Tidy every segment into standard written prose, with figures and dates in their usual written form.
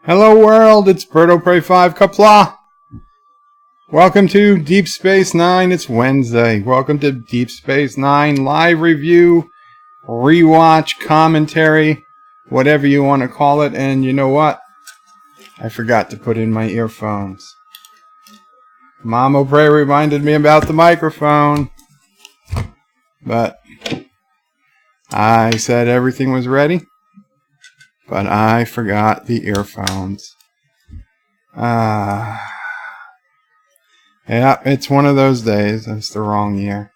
Hello world, it's Birdo Prey 5 Qapla. Welcome to Deep Space Nine. It's Wednesday. Welcome to Deep Space Nine live review, rewatch, commentary, whatever you want to call it. And you know what? I forgot to put in my earphones. Mama Prey reminded me about the microphone, but I said everything was ready. But I forgot the earphones. Yeah, it's one of those days. That's the wrong ear.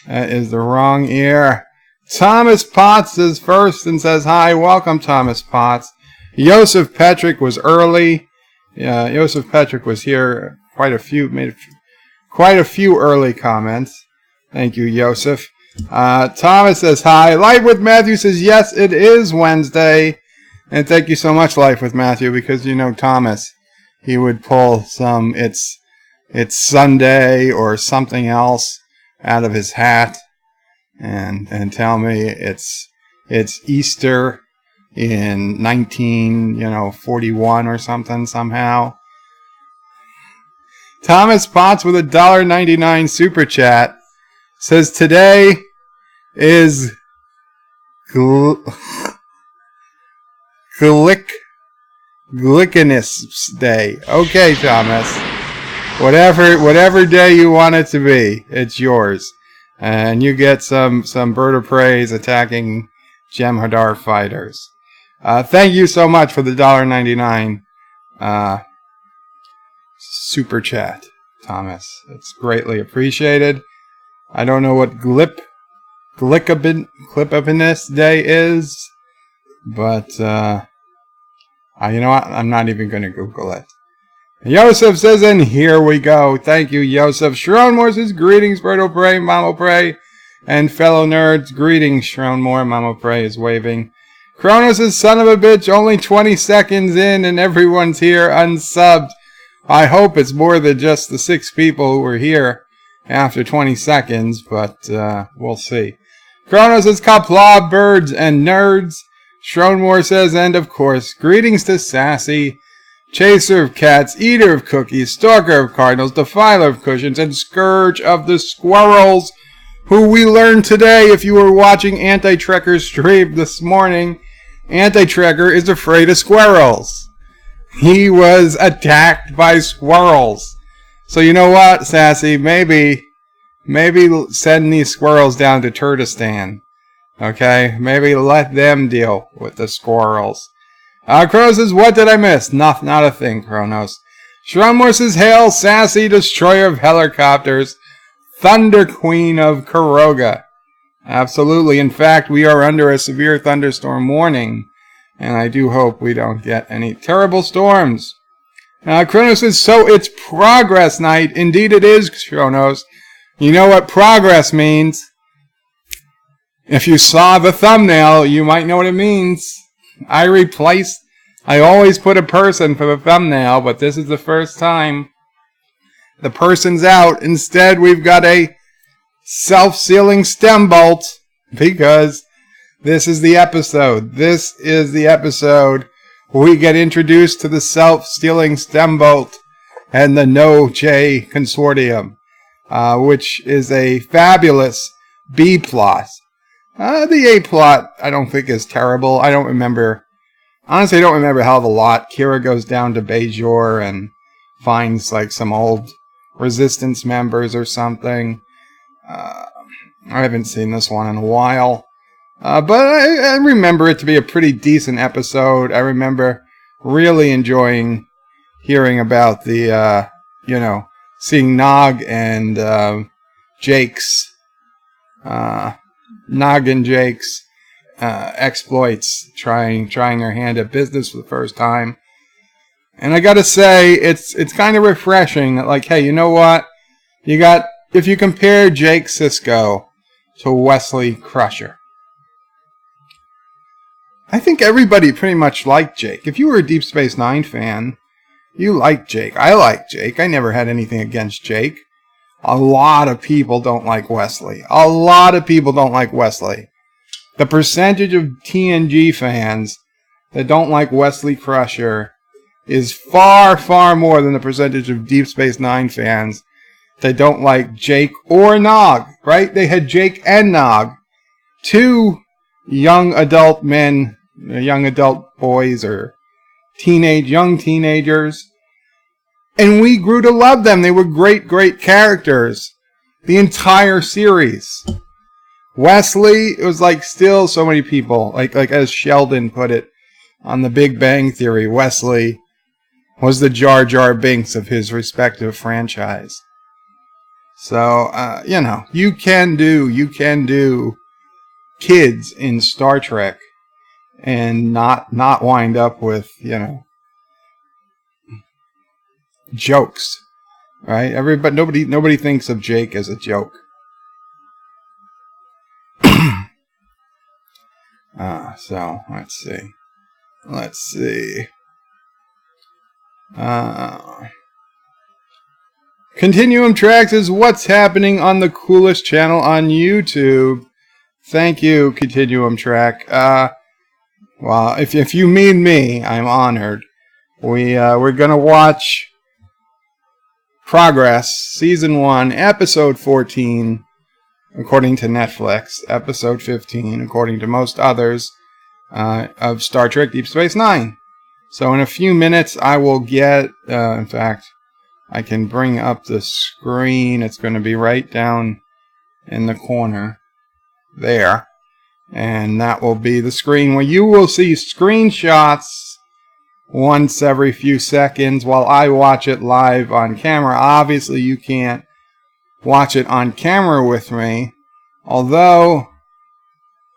That is the wrong ear. Thomas Potts is first and says hi. Welcome, Thomas Potts. Joseph Petrick was early. Yeah, Joseph Petrick was here. Made quite a few early comments. Thank you, Joseph. Thomas says hi. Life with Matthew says yes, it is Wednesday. And thank you so much, Life with Matthew, because you know Thomas, he would pull some it's Sunday or something else out of his hat and tell me it's Easter in 1941 or something somehow. Thomas Potts with a $1.99 super chat says today is Glickiness Day. Okay, Thomas. Whatever day you want it to be, it's yours. And you get some bird of praise attacking Jem'Hadar fighters. Thank you so much for the $1.99 super chat, Thomas. It's greatly appreciated. I don't know what Glickiness Day is. But, you know what? I'm not even going to Google it. Yosef says, and here we go. Thank you, Yosef. Sharon Moore says, greetings, Birdo Prey, Mama Prey, and fellow nerds. Greetings, Sharon Moore. Mama Prey is waving. Kronos says, son of a bitch, only 20 seconds in, and everyone's here unsubbed. I hope it's more than just the 6 people who were here after 20 seconds, but we'll see. Kronos says, Qapla, birds and nerds. Shronmore says, and of course, greetings to Sassy, chaser of cats, eater of cookies, stalker of cardinals, defiler of cushions, and scourge of the squirrels, who we learned today, if you were watching Anti-Trekker's stream this morning, Anti-Trekker is afraid of squirrels. He was attacked by squirrels. So you know what, Sassy, maybe send these squirrels down to Turkestan. Okay, maybe let them deal with the squirrels. Kronos says, what did I miss? Not a thing, Kronos. Shronmore says, hail, Sassy, destroyer of helicopters, Thunder Queen of Kuroga. Absolutely. In fact, we are under a severe thunderstorm warning, and I do hope we don't get any terrible storms. Kronos says, so it's progress night. Indeed it is, Kronos. You know what progress means? If you saw the thumbnail, you might know what it means. I always put a person for the thumbnail, but this is the first time the person's out. Instead, we've got a self-sealing stem bolt, because this is the episode. This is the episode where we get introduced to the self-sealing stem bolt and the Noh-Jay consortium, which is a fabulous B-plot. The A-plot, I don't think, is terrible. I don't remember. Honestly, I don't remember how the lot. Kira goes down to Bajor and finds, like, some old Resistance members or something. I haven't seen this one in a while. But I remember it to be a pretty decent episode. I remember really enjoying hearing about the, seeing Nog and Jake's exploits, trying their hand at business for the first time. And I gotta say, it's kind of refreshing that, like, hey, you know what? If you compare Jake Sisko to Wesley Crusher, I think everybody pretty much liked Jake. If you were a Deep Space Nine fan, you liked Jake. I liked Jake. I never had anything against Jake. A lot of people don't like Wesley. The percentage of TNG fans that don't like Wesley Crusher is far, far more than the percentage of Deep Space Nine fans that don't like Jake or Nog, right? They had Jake and Nog, two young adult men, young adult boys, or young teenagers, and we grew to love them. They were great, great characters. The entire series. Wesley, it was like still so many people, like as Sheldon put it on The Big Bang Theory, Wesley was the Jar Jar Binks of his respective franchise. So, you can do kids in Star Trek and not wind up with, jokes, right? Nobody thinks of Jake as a joke. So let's see. Continuum Tracks is what's happening on the coolest channel on YouTube. Thank you, Continuum Track. Well, if you mean me, I'm honored. We're gonna watch Progress, Season 1, Episode 14, according to Netflix, Episode 15, according to most others, of Star Trek Deep Space Nine. So in a few minutes, I will get, in fact, I can bring up the screen. It's going to be right down in the corner there. And that will be the screen where you will see screenshots once every few seconds while I watch it live on camera. Obviously, you can't watch it on camera with me, although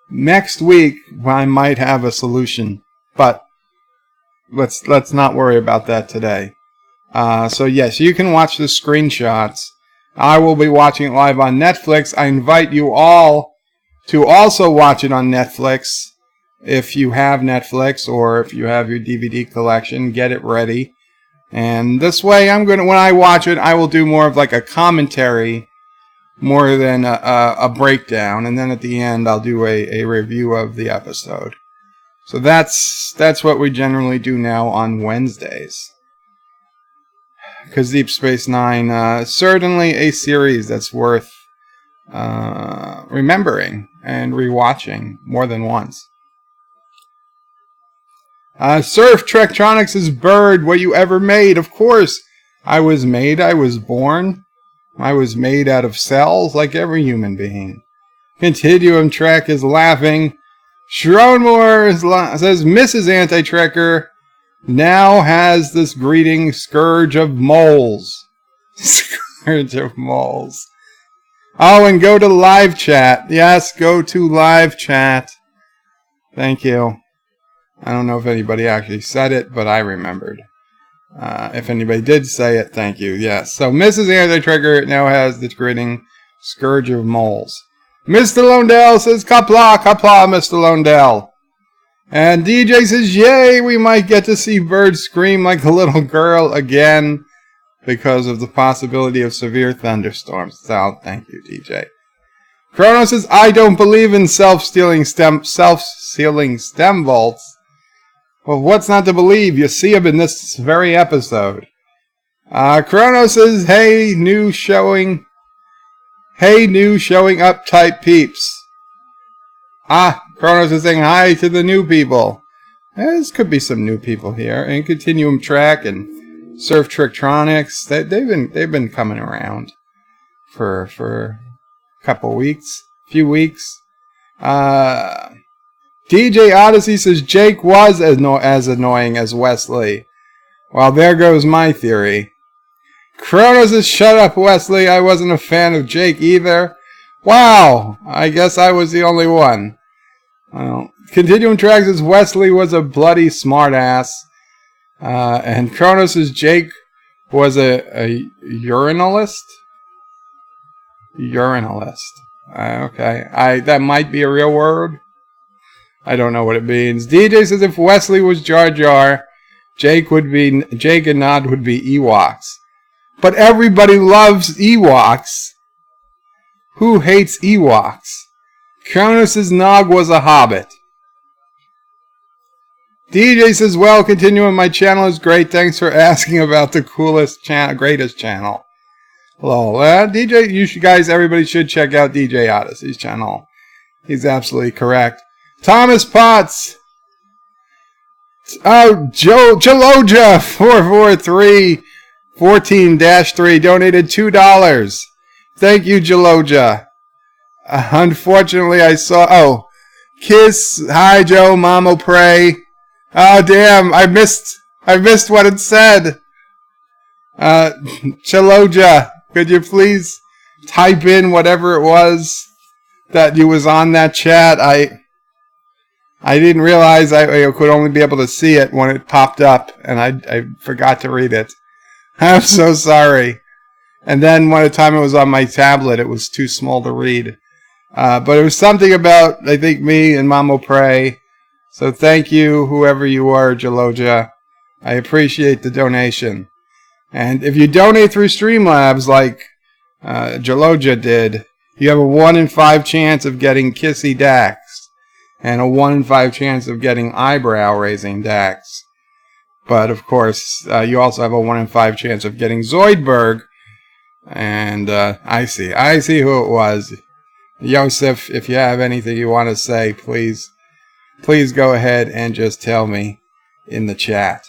next week I might have a solution, but let's not worry about that today. So yes, you can watch the screenshots. I will be watching it live on Netflix. I invite you all to also watch it on Netflix. If you have Netflix or if you have your DVD collection, get it ready. And this way, when I watch it, I will do more of like a commentary more than a breakdown. And then at the end, I'll do a review of the episode. So that's what we generally do now on Wednesdays. Because Deep Space Nine is certainly a series that's worth remembering and rewatching more than once. Surf Trektronics' Bird, What You Ever Made. Of course, I was made. I was born. I was made out of cells like every human being. Continuum Trek is laughing. Schroenmore says, Mrs. Anti-Trekker now has this greeting, Scourge of Moles. Scourge of Moles. Oh, and go to live chat. Yes, go to live chat. Thank you. I don't know if anybody actually said it, but I remembered. If anybody did say it, thank you. Yes. So Mrs. Anti-Trekker now has the greeting, Scourge of Moles. Mr. Londell says, Qapla, Qapla, Mr. Londell. And DJ says, yay, we might get to see Bird scream like a little girl again because of the possibility of severe thunderstorms. So, thank you, DJ. Chrono says, I don't believe in self-sealing stem vaults. Well, what's not to believe? You see him in this very episode. Chrono says, hey, new showing up type peeps. Chronos is saying hi to the new people. This could be some new people here. And Continuum Track and Surf Trektronics. They've been coming around for a few weeks. DJ Odyssey says Jake was as annoying as Wesley. Well, there goes my theory. Kronos says, shut up, Wesley. I wasn't a fan of Jake either. Wow, I guess I was the only one. Well, Continuum Track says Wesley was a bloody smartass. And Kronos says Jake was a urinalist? Urinalist. Okay. That might be a real word. I don't know what it means. DJ says if Wesley was Jar Jar, Jake and Nod would be Ewoks. But everybody loves Ewoks. Who hates Ewoks? Kronos says Nog was a hobbit. DJ says, well, continuing my channel is great. Thanks for asking about the coolest channel, greatest channel. Hello. DJ, everybody should check out DJ Odyssey's channel. He's absolutely correct. Thomas Potts. Oh, Jaloja 44314-3 donated $2. Thank you, Jaloja. Unfortunately, I saw... Oh, Kiss. Hi, Joe. Mamo Pray. Oh, damn. I missed what it said. Jaloja, could you please type in whatever it was that you was on that chat? I didn't realize I could only be able to see it when it popped up, and I forgot to read it. I'm so sorry. And then by the time it was on my tablet, it was too small to read. But it was something about, I think, me and Mamo Pray. So thank you, whoever you are, Jaloja. I appreciate the donation. And if you donate through Streamlabs like Jaloja did, you have a 1 in 5 chance of getting Kissy Dax. And a 1 in 5 chance of getting eyebrow-raising Dax. But, of course, you also have a 1 in 5 chance of getting Zoidberg. And I see who it was. Yosef, if you have anything you want to say, please go ahead and just tell me in the chat.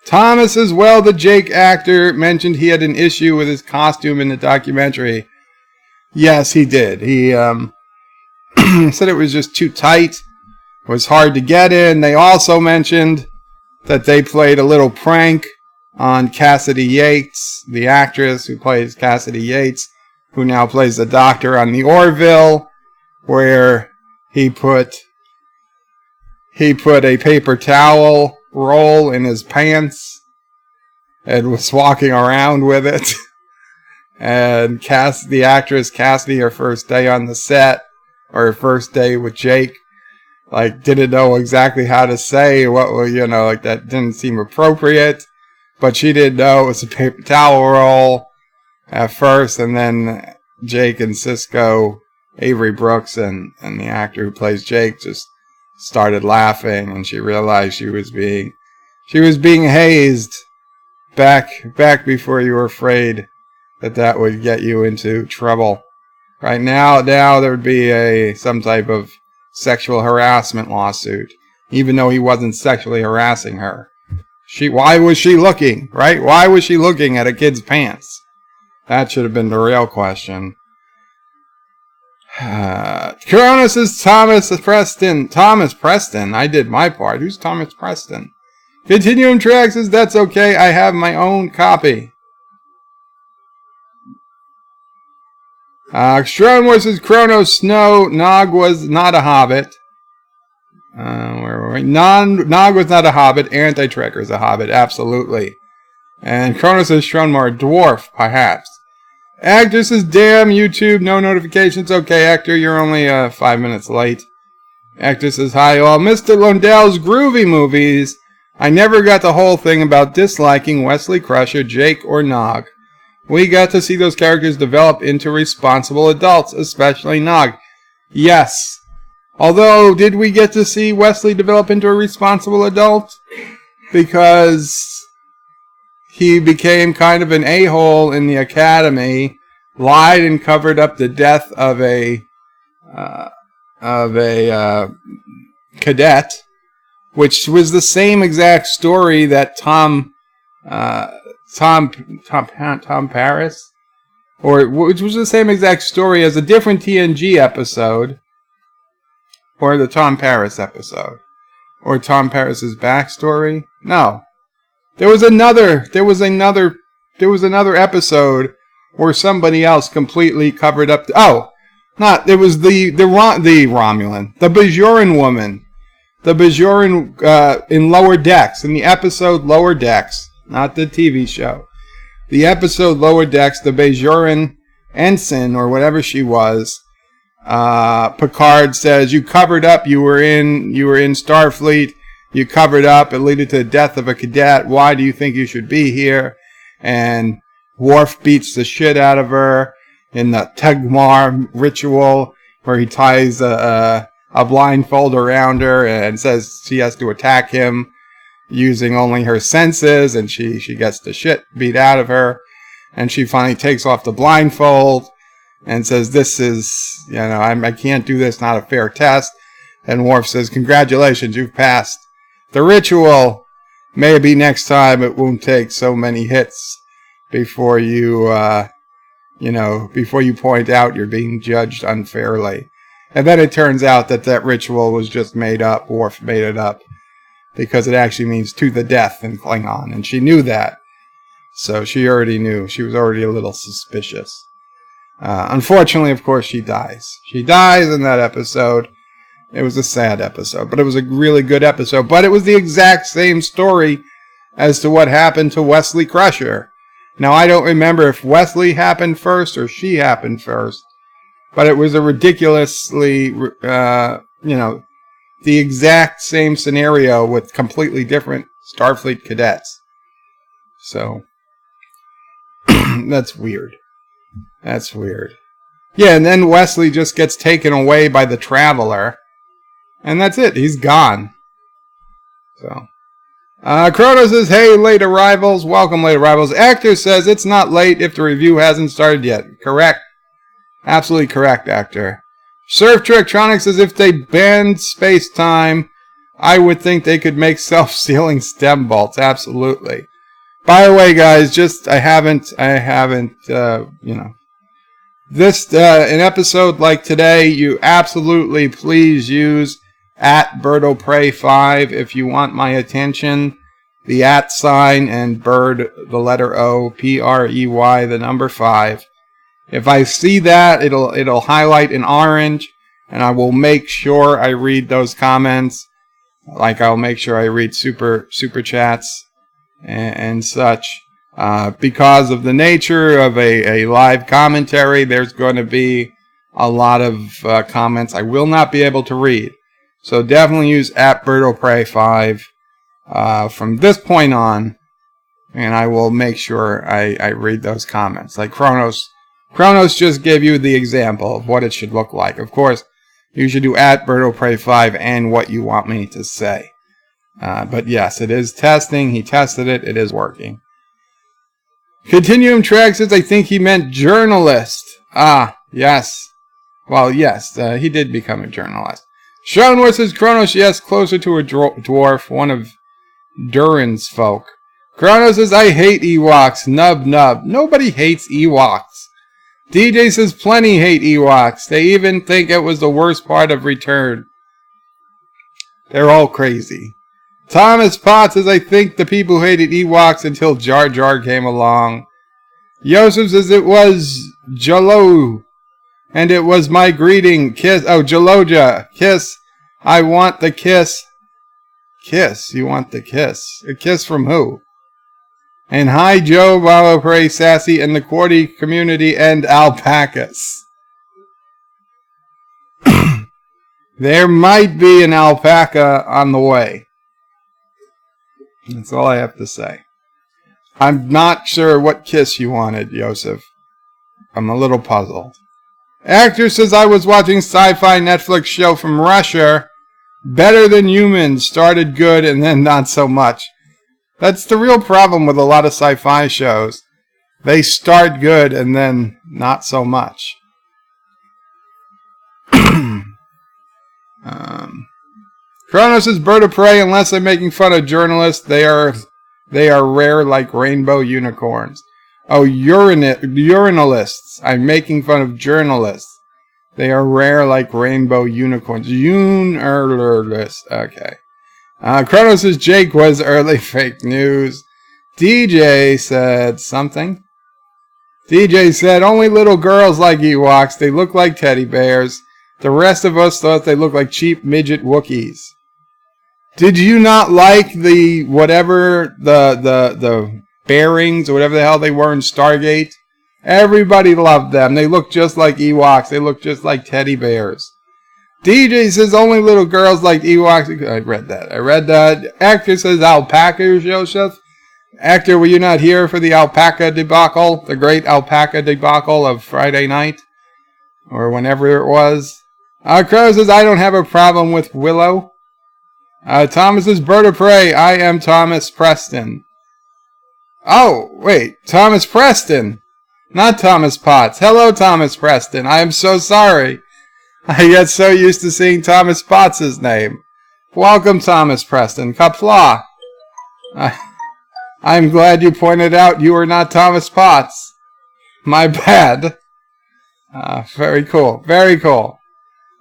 Thomas as well, the Jake actor, mentioned he had an issue with his costume in the documentary. Yes, he did. He said it was just too tight. It was hard to get in. They also mentioned that they played a little prank on Cassidy Yates, the actress who plays Cassidy Yates, who now plays the doctor on the Orville, where he put a paper towel roll in his pants and was walking around with it. And the actress Cassidy, her first day on the set, or her first day with Jake, didn't know exactly how to say what, that didn't seem appropriate. But she did know it was a paper towel roll at first, and then Jake and Cisco, Avery Brooks, and the actor who plays Jake just started laughing, and she realized she was being hazed back before you were afraid that would get you into trouble. Right now there would be some type of sexual harassment lawsuit, even though he wasn't sexually harassing her. Why was she looking, right? Why was she looking at a kid's pants? That should have been the real question. Corona says Thomas Preston. Thomas Preston? I did my part. Who's Thomas Preston? Continuum Track says, that's okay. I have my own copy. Stronmore says, Kronos Snow. Nog was not a hobbit. Where were we? Nog was not a hobbit. Anti-Trekker is a hobbit. Absolutely. And Kronos says, Stronmore, dwarf, perhaps. Actor says, damn, YouTube, no notifications. Okay, Actor, you're only 5 minutes late. Actor says, hi all. Mr. Lundell's groovy movies. I never got the whole thing about disliking Wesley Crusher, Jake, or Nog. We got to see those characters develop into responsible adults, especially Nog. Yes. Although, did we get to see Wesley develop into a responsible adult? Because he became kind of an a-hole in the academy, lied and covered up the death of a cadet, which was the same exact story that Tom Paris, which was the same exact story as a different TNG episode, or the Tom Paris episode, or Tom Paris's backstory. No, there was another episode where somebody else completely covered up. It was the Romulan, the Bajoran woman. The Bajoran in Lower Decks, in the episode Lower Decks, not the TV show. The episode Lower Decks, the Bajoran ensign, or whatever she was, Picard says, you covered up, you were in Starfleet, you covered up, it led to the death of a cadet, why do you think you should be here? And Worf beats the shit out of her in the Tegmar ritual. where he ties a blindfold around her and says she has to attack him using only her senses, and she gets the shit beat out of her, and she finally takes off the blindfold and says, this is, I can't do this, not a fair test. And Worf says, congratulations, you've passed the ritual. Maybe next time it won't take so many hits before you, before you point out you're being judged unfairly. And then it turns out that ritual was just made up. Worf made it up because it actually means to the death in Klingon. And she knew that. So she already knew. She was already a little suspicious. Unfortunately, of course, she dies. She dies in that episode. It was a sad episode, but it was a really good episode. But it was the exact same story as to what happened to Wesley Crusher. Now, I don't remember if Wesley happened first or she happened first. But it was a ridiculously, the exact same scenario with completely different Starfleet cadets. So, that's weird. That's weird. Yeah, and then Wesley just gets taken away by the Traveler. And that's it. He's gone. So, Kronos says, hey, late arrivals. Welcome, late arrivals. Actor says, it's not late if the review hasn't started yet. Correct. Absolutely correct, Actor. Surf Trictronics says, if they banned space-time, I would think they could make self-sealing stem bolts. Absolutely. By the way, guys, I haven't, this, an episode like today, you absolutely please use @BirdOPrey5 if you want my attention. The @ and bird, the letter O, Prey, the number 5. If I see that, it'll highlight in orange, and I will make sure I read those comments. Like I'll make sure I read super chats and such. Because of the nature of a live commentary, there's going to be a lot of comments I will not be able to read. So definitely use @BirdOPrey5 from this point on, and I will make sure I read those comments. Like Kronos just gave you the example of what it should look like. Of course, you should do @BirdOPrey5 and what you want me to say. But yes, it is testing. He tested it. It is working. Continuum Track says, I think he meant journalist. Ah, yes. Well, yes, he did become a journalist. Sean says, Kronos, yes, closer to a dwarf, one of Durin's folk. Kronos says, I hate Ewoks. Nub. Nobody hates Ewoks. DJ says, plenty hate Ewoks. They even think it was the worst part of Return. They're all crazy. Thomas Potts says, I think the people hated Ewoks until Jar Jar came along. Yosef says, it was Jalo. And it was my greeting. Kiss. Oh, Jaloja. Kiss. I want the kiss. Kiss. You want the kiss. A kiss from who? And hi, Joe, Bravo, Prey, Sassy, and the Qwerty community, and alpacas. There might be an alpaca on the way. That's all I have to say. I'm not sure what kiss you wanted, Yosef. I'm a little puzzled. Actor says, I was watching sci-fi Netflix show from Russia. Better Than Humans. Started good and then not so much. That's the real problem with a lot of sci-fi shows. They start good and then not so much. Kronos is Bird of Prey. Unless I'm making fun of journalists, they are rare like rainbow unicorns. Oh, urinalists. I'm making fun of journalists. They are rare like rainbow unicorns. Urinalists. Okay. Kronos says Jake was early fake news. DJ said something. DJ said, only little girls like Ewoks. They look like teddy bears. The rest of us thought they looked like cheap midget Wookiees. Did you not like the bearings or whatever the hell they were in Stargate? Everybody loved them. They look just like Ewoks. They look just like teddy bears. DJ says only little girls like Ewoks. I read that. Actor says alpaca, Joseph. Actor, were you not here for the alpaca debacle? The great alpaca debacle of Friday night? Or whenever it was? Crow says, I don't have a problem with Willow. Thomas says, Bird of Prey, I am Thomas Preston. Oh, wait, Thomas Preston. Not Thomas Potts. Hello, Thomas Preston. I am so sorry. I get so used to seeing Thomas Potts' name. Welcome, Thomas Preston. Qapla. I'm glad you pointed out you were not Thomas Potts. My bad. Very cool. Very cool.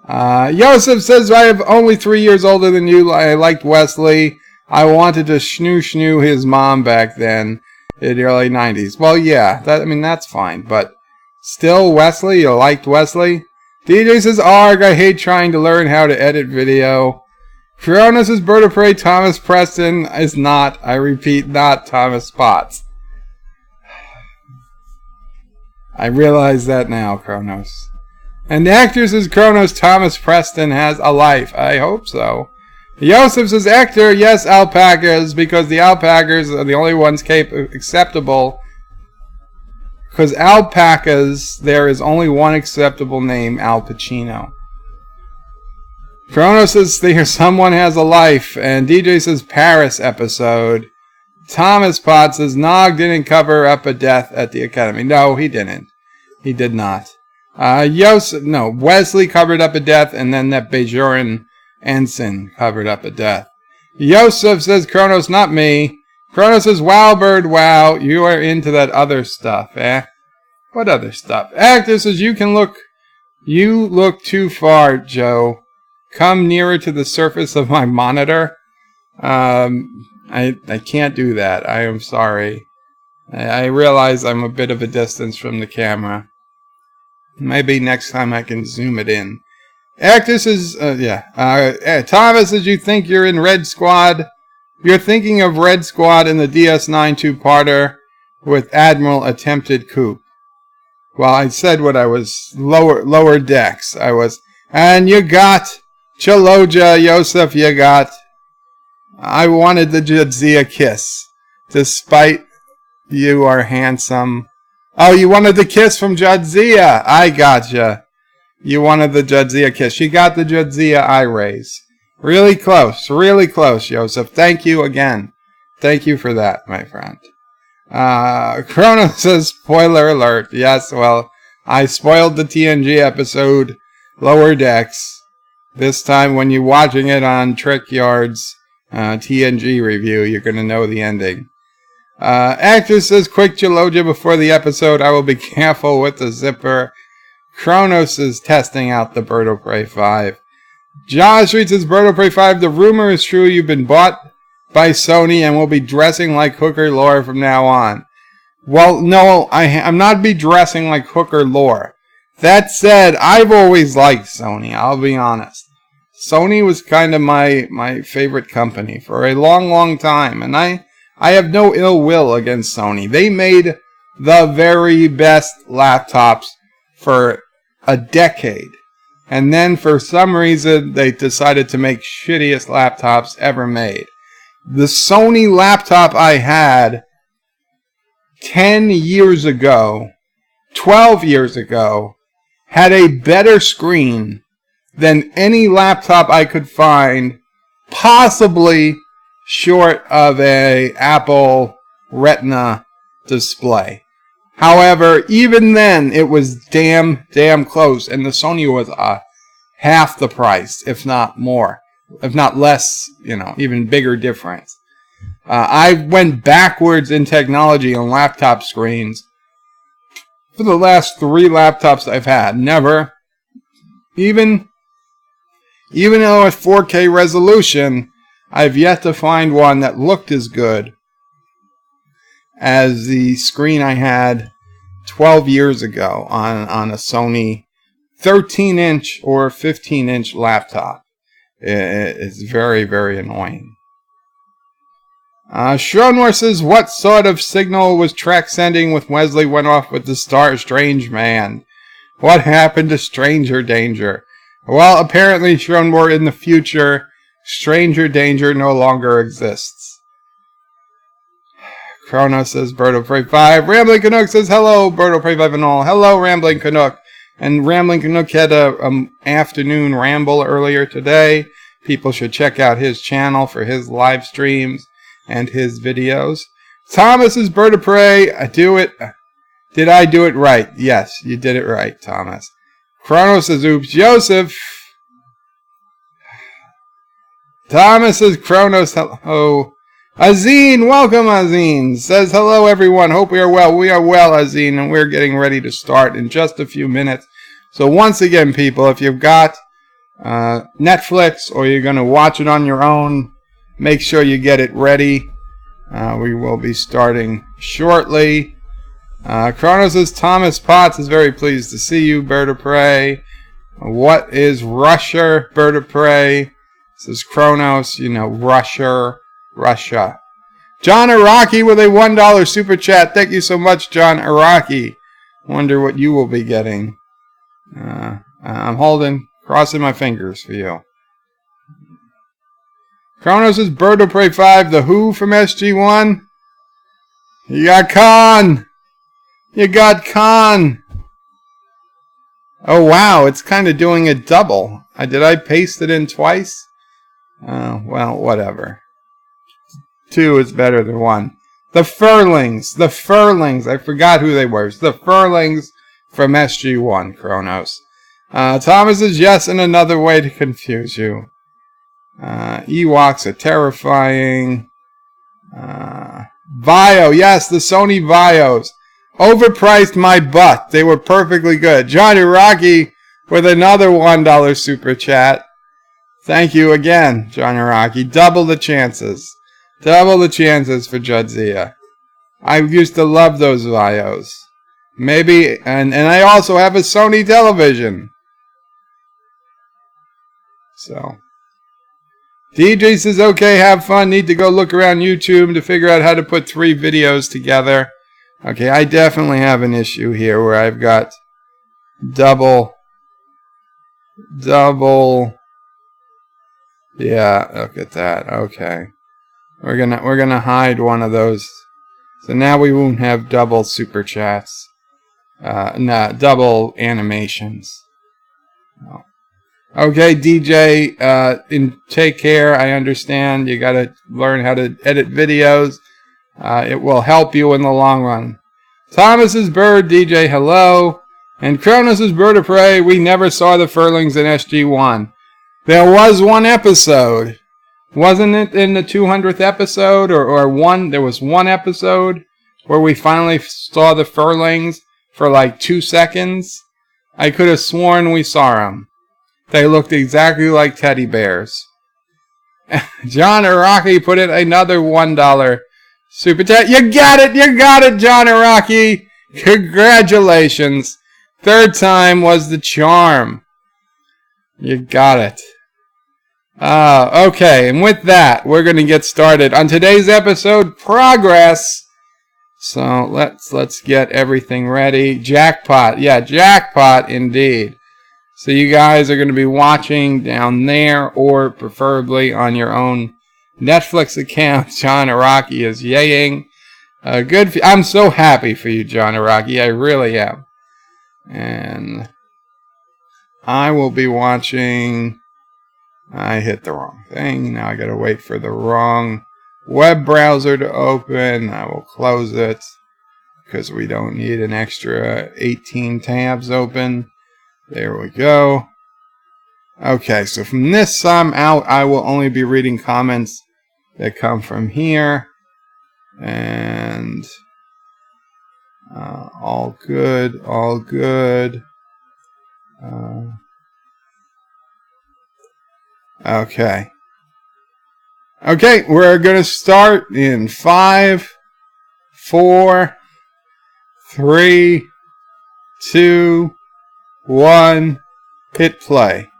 Joseph says, I am only 3 years older than you. I liked Wesley. I wanted to snoo his mom back then in the early 90s. Well, yeah. That's fine. But still, Wesley? You liked Wesley? DJ says, Arg, I hate trying to learn how to edit video. Fiona says, Bird of Prey, Thomas Preston is not, I repeat, not Thomas Potts. I realize that now, Kronos. And the actor says, Kronos, Thomas Preston has a life. I hope so. Joseph says, actor, yes, alpacas, because the alpacas are the only ones acceptable. Because alpacas, there is only one acceptable name, Al Pacino. Kronos says, someone has a life. And DJ says, Paris episode. Thomas Potts says, Nog didn't cover up a death at the Academy. No, he didn't. He did not. Wesley covered up a death, and then that Bajoran ensign covered up a death. Joseph says, Kronos, not me. Kronos says, wow, Bird, wow, you are into that other stuff, eh? What other stuff? Actor says, you look too far, Joe. Come nearer to the surface of my monitor. I can't do that. I am sorry. I realize I'm a bit of a distance from the camera. Maybe next time I can zoom it in. Actor says, Thomas says, you think you're in Red Squad? You're thinking of Red Squad in the DS9 two-parter with Admiral attempted coup. Well, I said what I was, lower decks. And you got Chaloja, Yosef, you got. I wanted the Jadzia kiss, despite you are handsome. Oh, you wanted the kiss from Jadzia. I gotcha. You wanted the Jadzia kiss. She got the Jadzia eye raise. Really close, Joseph. Thank you again. Thank you for that, my friend. Kronos says, spoiler alert. Yes, well, I spoiled the TNG episode, Lower Decks. This time when you're watching it on Trickyard's TNG review, you're going to know the ending. Actor says, quick Gelogia before the episode. I will be careful with the zipper. Kronos is testing out the Bird of Prey 5. Josh Street says, Bird of Prey 5, the rumor is true. You've been bought by Sony and will be dressing like Hooker Lore from now on. Well, no, I'm not be dressing like Hooker Lore. That said, I've always liked Sony, I'll be honest. Sony was kind of my favorite company for a long, long time, and I have no ill will against Sony. They made the very best laptops for a decade, and then for some reason they decided to make shittiest laptops ever made. The Sony laptop I had 10 years ago, 12 years ago, had a better screen than any laptop I could find, possibly short of a Apple Retina display. However, even then, it was damn close, and the Sony was half the price, if not more, if not less, even bigger difference. I went backwards in technology on laptop screens for the last 3 laptops I've had. Never, even though at 4K resolution, I've yet to find one that looked as good as the screen I had 12 years ago on a Sony 13-inch or 15-inch laptop. It's very, very annoying. Shronwar says, what sort of signal was Trek sending when Wesley went off with the Strange Man? What happened to Stranger Danger? Well, apparently, Shronwar, in the future, Stranger Danger no longer exists. Chrono says, Bird of Prey 5. Rambling Canuck says, hello, Bird of Prey 5 and all. Hello, Rambling Canuck. And Rambling Canuck had a afternoon ramble earlier today. People should check out his channel for his live streams and his videos. Thomas's Bird of Prey. Did I do it right? Yes, you did it right, Thomas. Chrono says, oops. Joseph. Thomas says, Chronos. Oh. Azine, welcome, Azine. Says, hello, everyone. Hope we are well. We are well, Azine, and we're getting ready to start in just a few minutes. So once again, people, if you've got Netflix or you're going to watch it on your own, make sure you get it ready. We will be starting shortly. Chronos says, Thomas Potts is very pleased to see you, Bird of Prey. What is Russia, Bird of Prey? Says Chronos, Russia. John Araki with a $1 super chat. Thank you so much, John Araki. Wonder what you will be getting. I'm crossing my fingers for you. Chronos is Bird of Prey 5, The Who from SG1. You got Khan. Oh, wow, it's kind of doing a double. Did I paste it in twice? Well, whatever. 2 is better than 1. The Furlings. I forgot who they were. It's the Furlings from SG1, Chronos. Thomas is yes, and another way to confuse you. Ewoks are terrifying. Vio, yes, the Sony Vios. Overpriced my butt. They were perfectly good. Johnny Rocky with another $1 super chat. Thank you again, Johnny Rocky. Double the chances. Double the chances for Judsia. I used to love those Vios. Maybe, and I also have a Sony television. So, DJ says, okay, have fun. Need to go look around YouTube to figure out how to put 3 videos together. Okay, I definitely have an issue here where I've got double. Yeah, look at that. Okay. We're gonna hide one of those. So now we won't have double super chats. No, double animations. No. Okay, DJ, take care. I understand. You gotta learn how to edit videos. It will help you in the long run. Thomas's Bird, DJ, hello. And Cronus's Bird of Prey, we never saw the Furlings in SG1. There was one episode. Wasn't it in the 200th episode or one? There was one episode where we finally saw the Furlings for like 2 seconds. I could have sworn we saw them. They looked exactly like teddy bears. John Araki put in another $1 super chat. You got it, John Araki. Congratulations. 3rd time was the charm. You got it. Okay, and with that, we're going to get started on today's episode, Progress. So let's get everything ready. Jackpot. Yeah, jackpot indeed. So you guys are going to be watching down there or preferably on your own Netflix account. John Araki is yaying. I'm so happy for you, John Araki. I really am. And I will be watching. I hit the wrong thing. Now I gotta wait for the wrong web browser to open. I will close it because we don't need an extra 18 tabs open. There we go. Okay, so from this time out, I will only be reading comments that come from here. And all good, all good. Okay. Okay, we're going to start in 5, 4, 3, 2, 1. Hit play.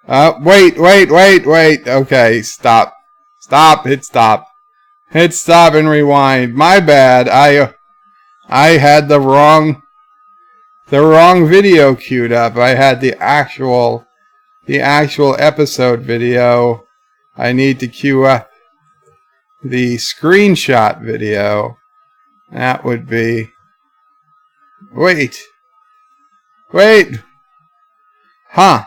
Wait. Okay, stop. Hit stop. Hit stop and rewind. My bad. I had the wrong video queued up. I had the actual episode video. I need to queue up the screenshot video. That would be Wait. Huh.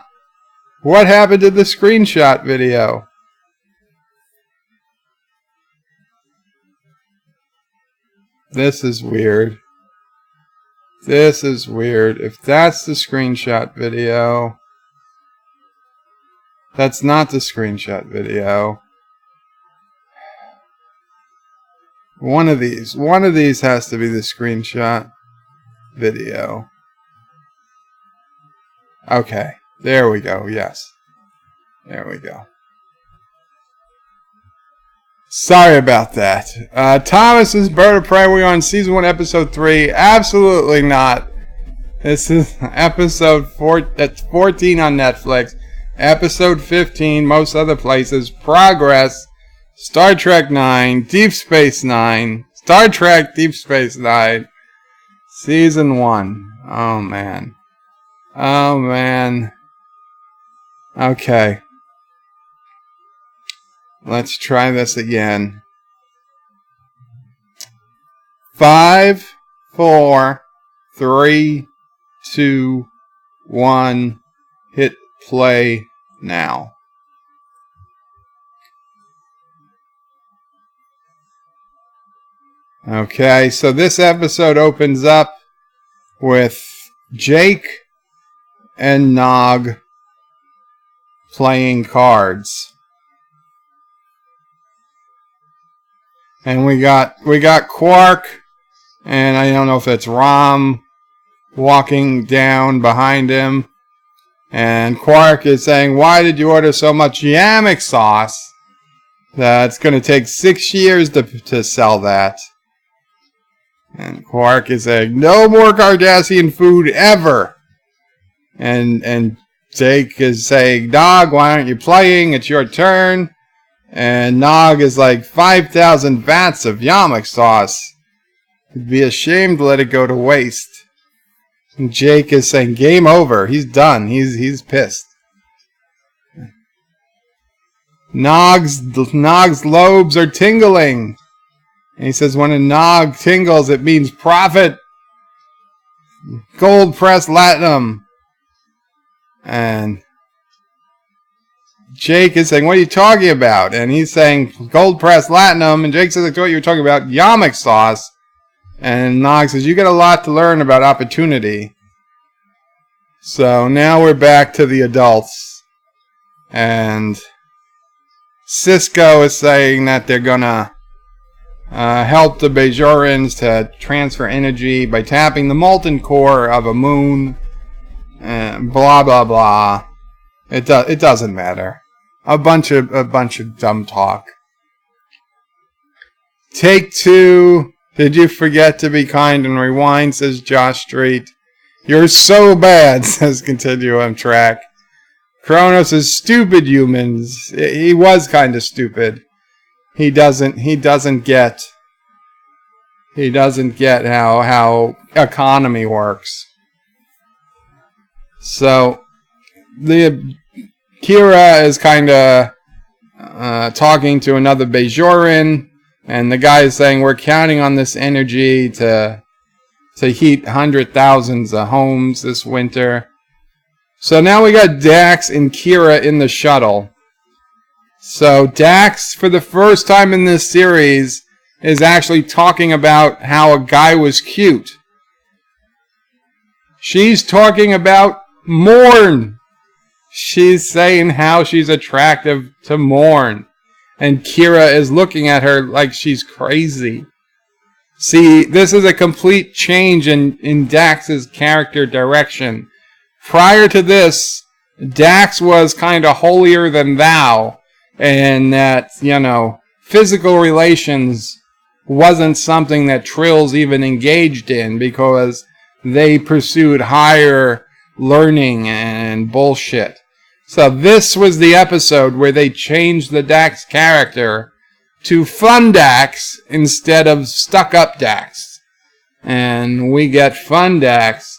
What happened to the screenshot video? This is weird. If that's the screenshot video, that's not the screenshot video. One of these has to be the screenshot video. Okay, there we go. Yes. There we go. Sorry about that. Thomas's Bird of Prey. We're on season 1, episode 3. Absolutely not. This is episode 4. That's 14 on Netflix. Episode 15, most other places. Progress. Star Trek 9. Deep Space Nine. Star Trek Deep Space Nine. Season 1. Oh, man. Okay. Let's try this again. 5, 4, 3, 2, 1. Hit play now. Okay, so this episode opens up with Jake and Nog playing cards. And we got Quark, and I don't know if it's Rom walking down behind him. And Quark is saying, "Why did you order so much Yamek sauce? That's going to take 6 years to sell that." And Quark is saying, "No more Cardassian food ever." And Jake is saying, "Nog, why aren't you playing? It's your turn." And Nog is like, 5,000 vats of Yamek sauce. It'd be a shame to let it go to waste. And Jake is saying, "Game over. He's done. He's pissed." Nog's lobes are tingling. And he says, when a Nog tingles, it means profit. Gold press latinum. And Jake is saying, "What are you talking about?" And he's saying, "Gold press latinum." And Jake says, "I thought you were talking about Yamek sauce." And Nog says, "You got a lot to learn about opportunity." So now we're back to the adults. And Cisco is saying that they're gonna help the Bajorans to transfer energy by tapping the molten core of a moon. And blah blah blah. It doesn't matter. A bunch of dumb talk. Take 2. Did you forget to be kind and rewind? Says Josh Street. You're so bad, says Continuum Track. Kronos is stupid humans. He was kind of stupid. He doesn't get how economy works. So Kira is kind of talking to another Bajoran, and the guy is saying, "We're counting on this energy to heat 100,000s of homes this winter." So now we got Dax and Kira in the shuttle. So Dax, for the first time in this series, is actually talking about how a guy was cute. She's talking about Morn. She's saying how she's attractive to Morn. And Kira is looking at her like she's crazy. See, this is a complete change in Dax's character direction. Prior to this, Dax was kind of holier than thou. And that, physical relations wasn't something that Trills even engaged in because they pursued higher learning and bullshit. So this was the episode where they changed the Dax character to fun Dax instead of stuck-up Dax. And we get fun Dax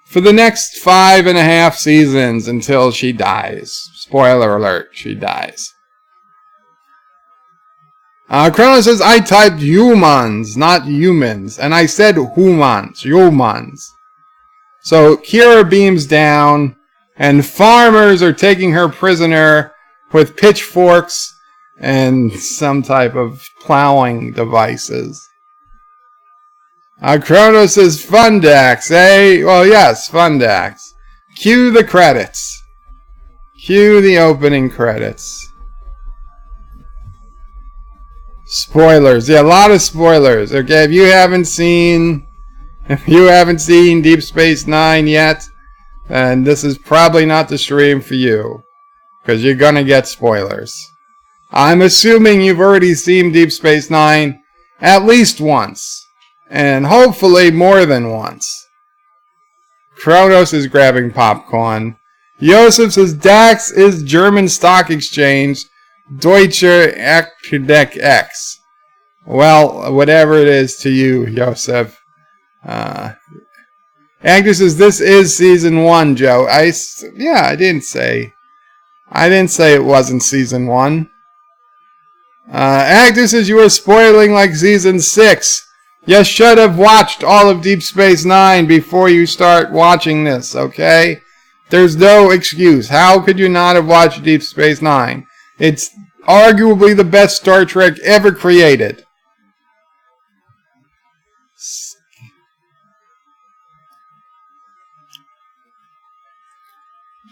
for the next 5.5 seasons until she dies. Spoiler alert, she dies. Chrono says, I typed humans, not humans. And I said humans. So Kira beams down, and farmers are taking her prisoner with pitchforks and some type of plowing devices. Chrono says, Fundax, eh? Well, yes, Fundax. Cue the credits. Cue the opening credits. Spoilers. Yeah, a lot of spoilers. Okay, if you haven't seen Deep Space Nine yet, then this is probably not the stream for you, because you're gonna get spoilers. I'm assuming you've already seen Deep Space Nine at least once, and hopefully more than once. Kronos is grabbing popcorn. Joseph says DAX is German stock exchange, Deutsche Aktiendeck X. Well, whatever it is to you, Joseph. Agnes says this is season 1, Joe. I didn't say it wasn't season 1. Agnes says you are spoiling like season 6. You should have watched all of Deep Space Nine before you start watching this, okay? There's no excuse. How could you not have watched Deep Space Nine? It's arguably the best Star Trek ever created.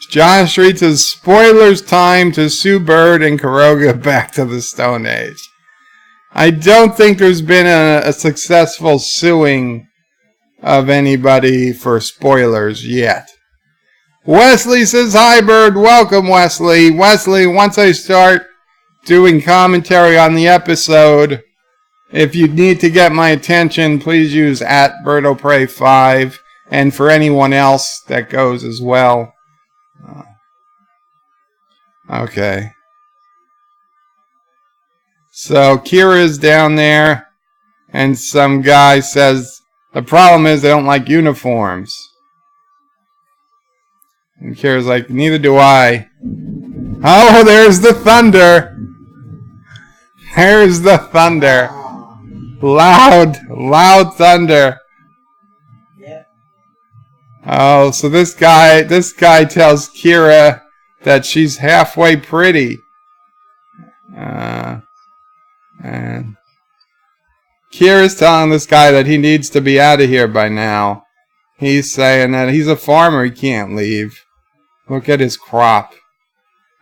John Street says, spoilers time to Sue Bird and Kuroga back to the Stone Age. I don't think there's been a successful suing of anybody for spoilers yet. Wesley says, hi Bird, welcome Wesley. Wesley, once I start doing commentary on the episode, if you need to get my attention, please use @BirdOpray5, and for anyone else that goes as well. Okay. So Kira's down there, and some guy says the problem is they don't like uniforms. And Kira's like, neither do I. Oh, there's the thunder. There's the thunder. Loud thunder. Oh, so this guy tells Kira that she's halfway pretty. And Kira's telling this guy that he needs to be out of here by now. He's saying that he's a farmer, he can't leave. Look at his crop.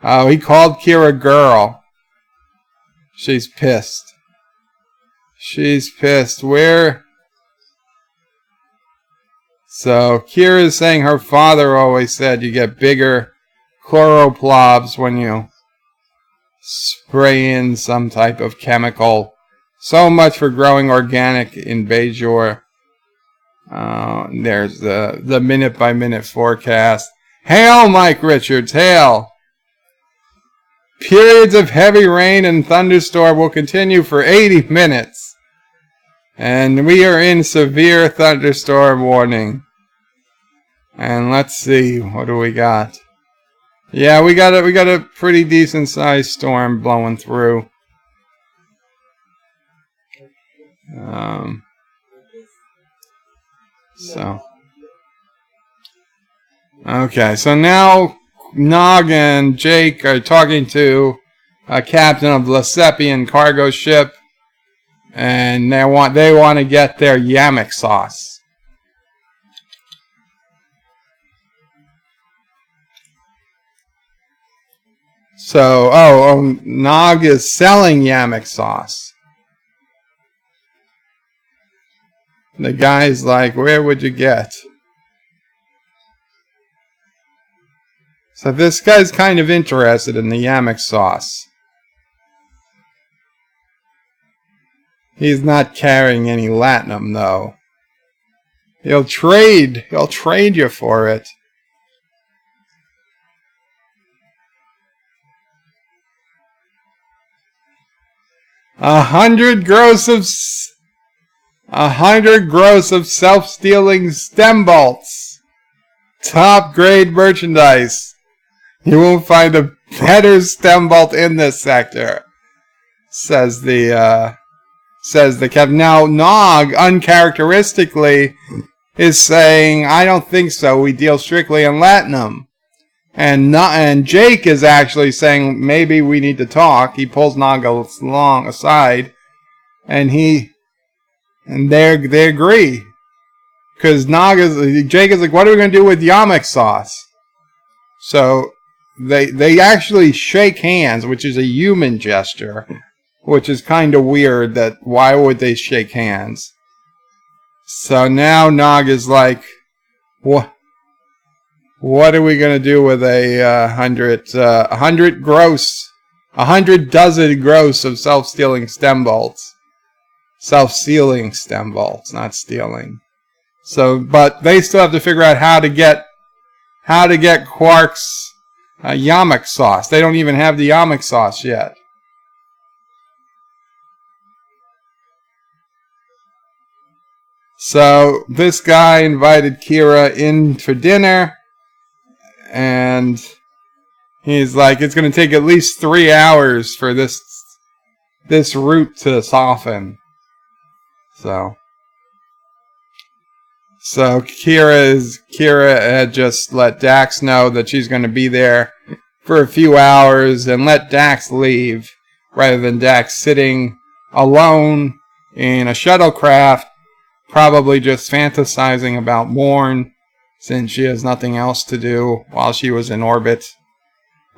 Oh, he called Kira girl. She's pissed. She's pissed. Where? So Kira's saying her father always said you get bigger chloroplobs when you spray in some type of chemical. So much for growing organic in Bajor. There's the minute-by-minute forecast. Hail, Mike Richards, hail! Periods of heavy rain and thunderstorm will continue for 80 minutes. And we are in severe thunderstorm warning. And let's see, what do we got? Yeah, we got a pretty decent sized storm blowing through. Okay, so now Nog and Jake are talking to a captain of Lesepian cargo ship, and they want to get their Yamek sauce. So, Nog is selling Yamek sauce. The guy's like, where would you get? So this guy's kind of interested in the Yamek sauce. He's not carrying any latinum, though. He'll trade you for it. A hundred gross of self-stealing stem bolts. Top grade merchandise. You won't find a better stem bolt in this sector. says the Kev. Now Nog, uncharacteristically, is saying, I don't think so. We deal strictly in Latinum. And Jake is actually saying, maybe we need to talk. He pulls Nog along aside, and they agree. Because Jake is like, what are we going to do with yamak sauce? So they actually shake hands, which is a human gesture, which is kind of weird. That why would they shake hands? So now Nog is like, what are we going to do with a 100 gross, 100 dozen gross of self-sealing stem bolts? Self-sealing stem bolts, not stealing. So, but they still have to figure out how to get Quark's yamak sauce. They don't even have the yamak sauce yet. So this guy invited Kira in for dinner, and he's like, it's going to take at least 3 hours for this root to soften. So Kira had just let Dax know that she's going to be there for a few hours and let Dax leave, rather than Dax sitting alone in a shuttlecraft, probably just fantasizing about Morn, since she has nothing else to do while she was in orbit.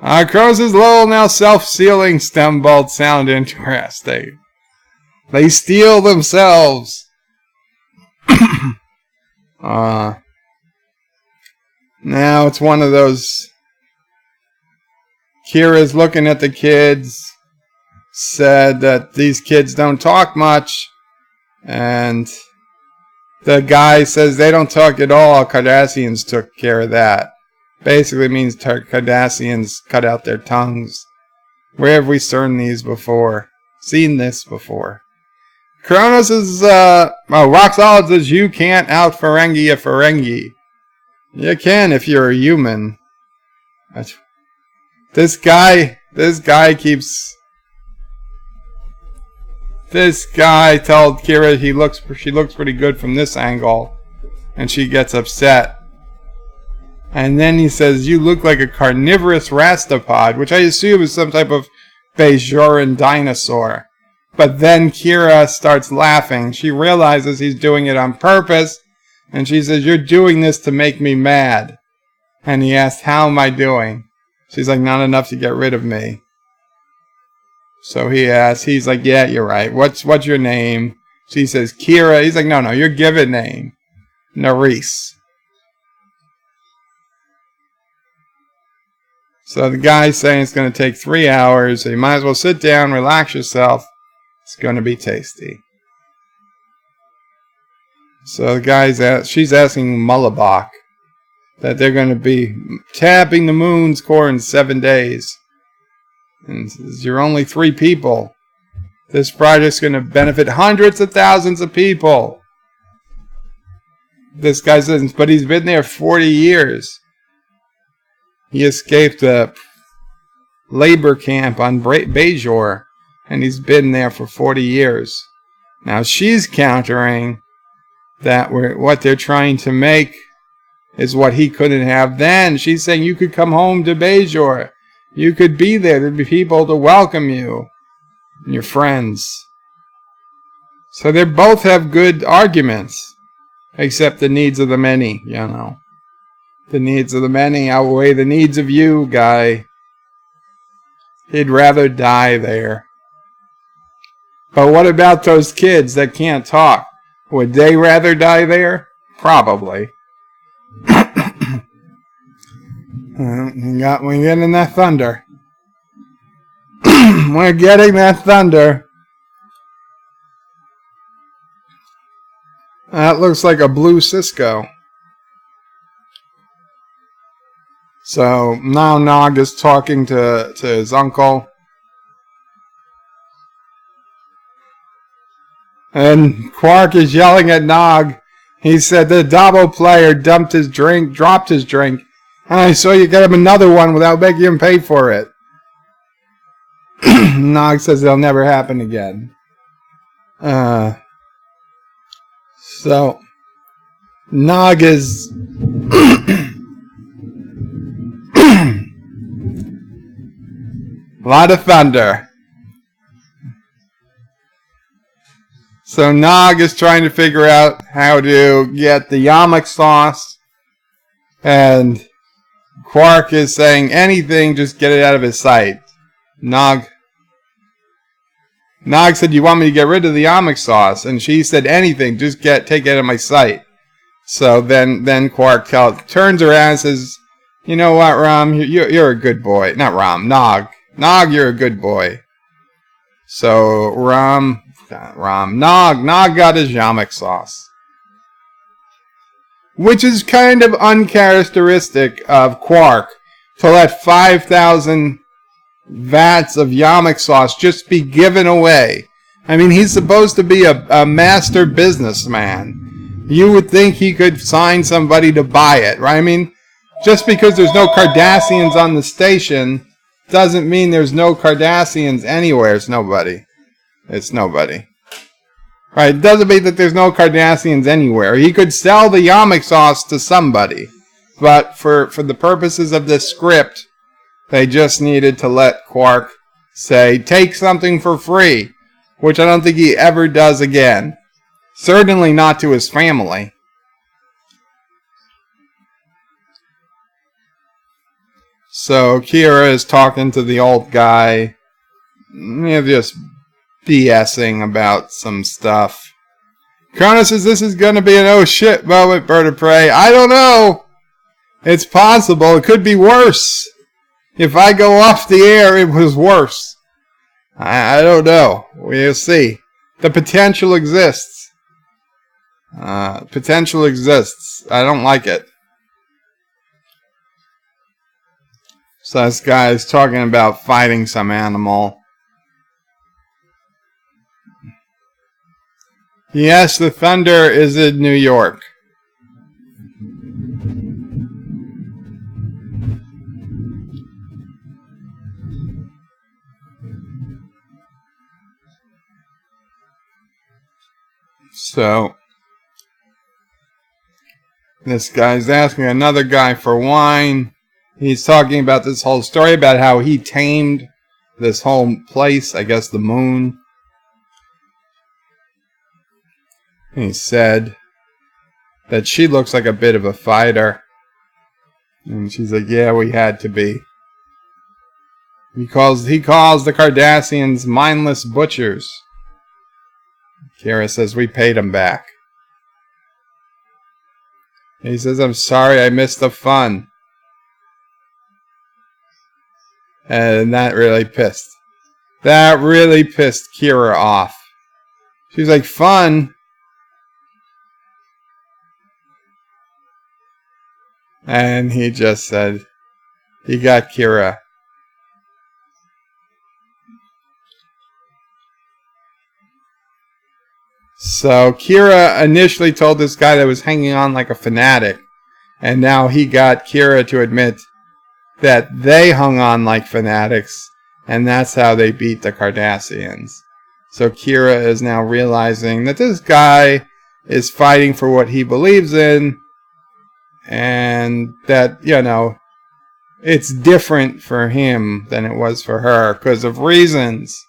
Crows' little now self-sealing stem bolts sound interesting. They steal themselves. Now it's one of those. Kira's looking at the kids, said that these kids don't talk much, and the guy says they don't talk at all. Cardassians took care of that. Basically means Cardassians cut out their tongues. Where have we seen this before? Kronos is, Rock Solid says you can't out Ferengi a Ferengi. You can if you're a human. This guy told Kira she looks pretty good from this angle, and she gets upset. And then he says, you look like a carnivorous rastapod, which I assume is some type of Bajoran dinosaur. But then Kira starts laughing. She realizes he's doing it on purpose, and she says, you're doing this to make me mad. And he asks, how am I doing? She's like, not enough to get rid of me. So he's like, yeah, you're right. What's your name? She says, Kira. He's like, no, your given name. Nerys. So the guy's saying it's going to take 3 hours, so you might as well sit down, relax yourself. It's going to be tasty. So she's asking Mullabach that they're going to be tapping the moon's core in 7 days. And says, you're only 3 people. This project's going to benefit hundreds of thousands of people. This guy says, but he's been there 40 years. He escaped a labor camp on Bajor, and he's been there for 40 years. Now she's countering that what they're trying to make is what he couldn't have then. She's saying you could come home to Bajor. You could be there. There'd be people to welcome you and your friends. So they both have good arguments, except the needs of the many, The needs of the many outweigh the needs of you, guy. He'd rather die there. But what about those kids that can't talk? Would they rather die there? Probably. We're getting that thunder. We're getting that thunder. That looks like a blue Cisco. So now Nog is talking to his uncle. And Quark is yelling at Nog. He said the Dabo player dropped his drink, and I saw you get him another one without making him pay for it. Nog says it'll never happen again. So Nog is a lot of thunder. So Nog is trying to figure out how to get the yamok sauce, and Quark is saying anything, just get it out of his sight. Nog said, "You want me to get rid of the yamok sauce?" And she said, "Anything, just take it out of my sight." So then Quark turns around and says, "You know what, Rom? You're a good boy. Not Rom, Nog. Nog, you're a good boy." So Nog got his yamok sauce, which is kind of uncharacteristic of Quark to let 5,000 vats of yamok sauce just be given away. I mean, he's supposed to be a master businessman. You would think he could sign somebody to buy it, right? I mean, just because there's no Cardassians on the station doesn't mean there's no Cardassians anywhere. It's nobody. Right? It doesn't mean that there's no Cardassians anywhere. He could sell the yamok sauce to somebody. But for the purposes of this script, they just needed to let Quark say, take something for free, which I don't think he ever does again. Certainly not to his family. So Kira is talking to the old guy, just BSing about some stuff. Kronos says this is going to be an oh shit moment, Bird of Prey. I don't know. It's possible. It could be worse. If I go off the air, it was worse. I don't know. We'll see. The potential exists. Potential exists. I don't like it. So this guy is talking about fighting some animal. Yes, the thunder is in New York. So this guy's asking another guy for wine. He's talking about this whole story about how he tamed this whole place, I guess the moon. He said that she looks like a bit of a fighter. And she's like, yeah, we had to be. He calls the Cardassians mindless butchers. Kira says, we paid him back. He says, I'm sorry I missed the fun. And that really pissed Kira off. She's like, fun? And he just said, he got Kira. So Kira initially told this guy that was hanging on like a fanatic, and now he got Kira to admit that they hung on like fanatics, and that's how they beat the Cardassians. So Kira is now realizing that this guy is fighting for what he believes in, and that, it's different for him than it was for her because of reasons.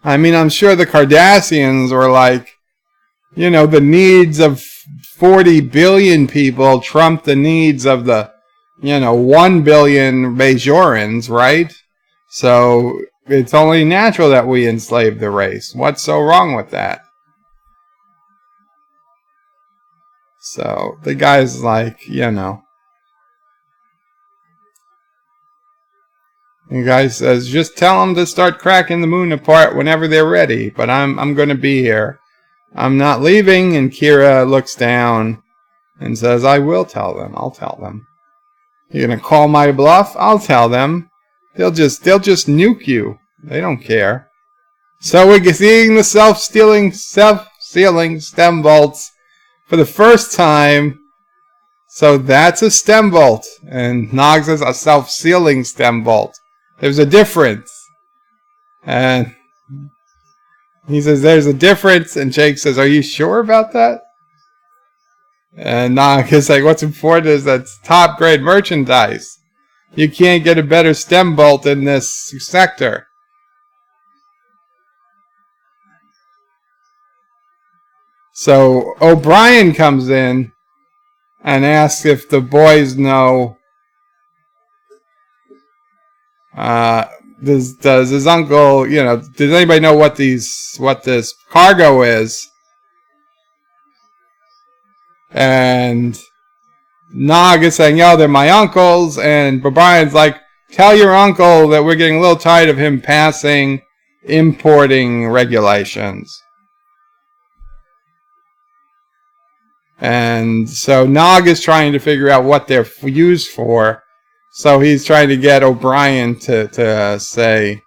I mean, I'm sure the Cardassians were like, the needs of 40 billion people trump the needs of the, 1 billion Bajorans, right? So it's only natural that we enslave the race. What's so wrong with that? So the guy's like, The guy says, just tell them to start cracking the moon apart whenever they're ready, but I'm going to be here. I'm not leaving. And Kira looks down and says, I will tell them. I'll tell them. You're going to call my bluff? I'll tell them. They'll just nuke you. They don't care. So we're seeing the self-sealing stem bolts for the first time So that's a stem bolt. And Nog says a self-sealing stem bolt. There's a difference. And he says there's a difference. And Jake says, are you sure about that? And Nog is like, what's important is that's top grade merchandise. You can't get a better stem bolt in this sector. So O'Brien comes in and asks if the boys know, does his uncle, does anybody know what this cargo is? And Nog is saying, yo, they're my uncles. And O'Brien's like, tell your uncle that we're getting a little tired of him passing importing regulations. And so Nog is trying to figure out what they're used for. So he's trying to get O'Brien to say,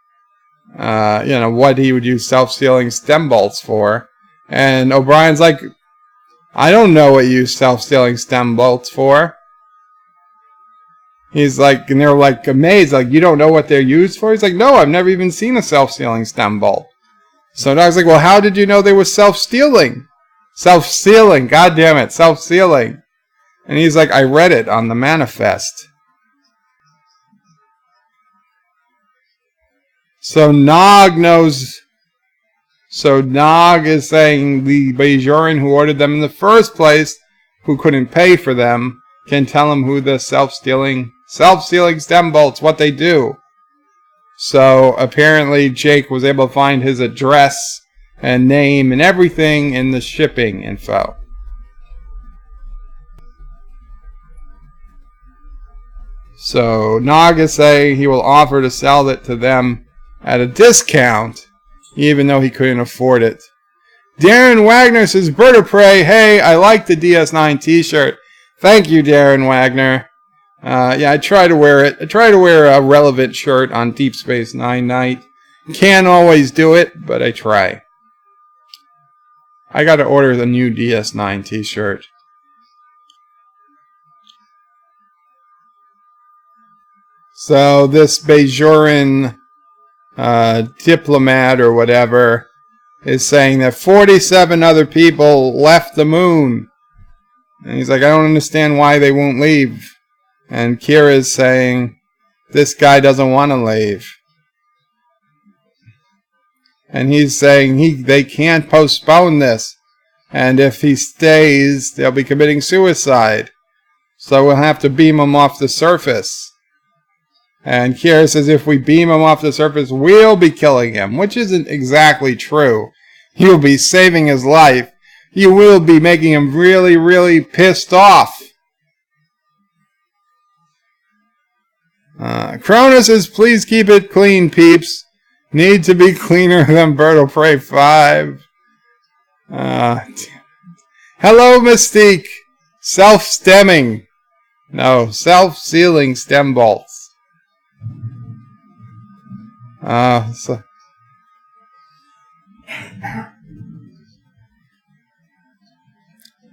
what he would use self-sealing stem bolts for. And O'Brien's like, I don't know what you use self-sealing stem bolts for. He's like, and they're like amazed, like, you don't know what they're used for? He's like, no, I've never even seen a self-sealing stem bolt. So Nog's like, well, how did you know they were self-sealing? Self-sealing, God damn it, self-sealing. And he's like, I read it on the manifest. So Nog knows. So Nog is saying the Bajoran who ordered them in the first place, who couldn't pay for them, can tell him who the self-sealing stem bolts, what they do. So apparently Jake was able to find his address and name and everything in the shipping info. So Nog is saying he will offer to sell it to them at a discount, even though he couldn't afford it. Darren Wagner says, Bird of Prey, hey, I like the DS9 t-shirt. Thank you, Darren Wagner. I try to wear it. I try to wear a relevant shirt on Deep Space Nine night. Can't always do it, but I try. I gotta order the new DS9 t-shirt. So this Bajoran diplomat or whatever is saying that 47 other people left the moon. And he's like, I don't understand why they won't leave. And Kira's saying, this guy doesn't want to leave. And he's saying they can't postpone this. And if he stays, they'll be committing suicide. So we'll have to beam him off the surface. And Kira says if we beam him off the surface, we'll be killing him. Which isn't exactly true. You'll be saving his life. You will be making him really, really pissed off. Cronus says, please keep it clean, peeps. Need to be cleaner than Bird of Prey 5. Hello, Mystique. Self-stemming. No, self-sealing stem bolts.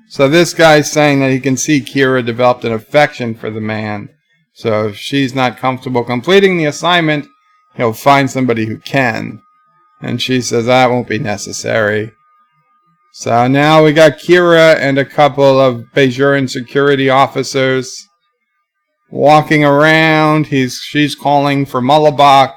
So this guy's saying that he can see Kira developed an affection for the man. So if she's not comfortable completing the assignment, he'll find somebody who can. And she says that won't be necessary. So now we got Kira and a couple of Bajoran security officers walking around. She's calling for Mullabach.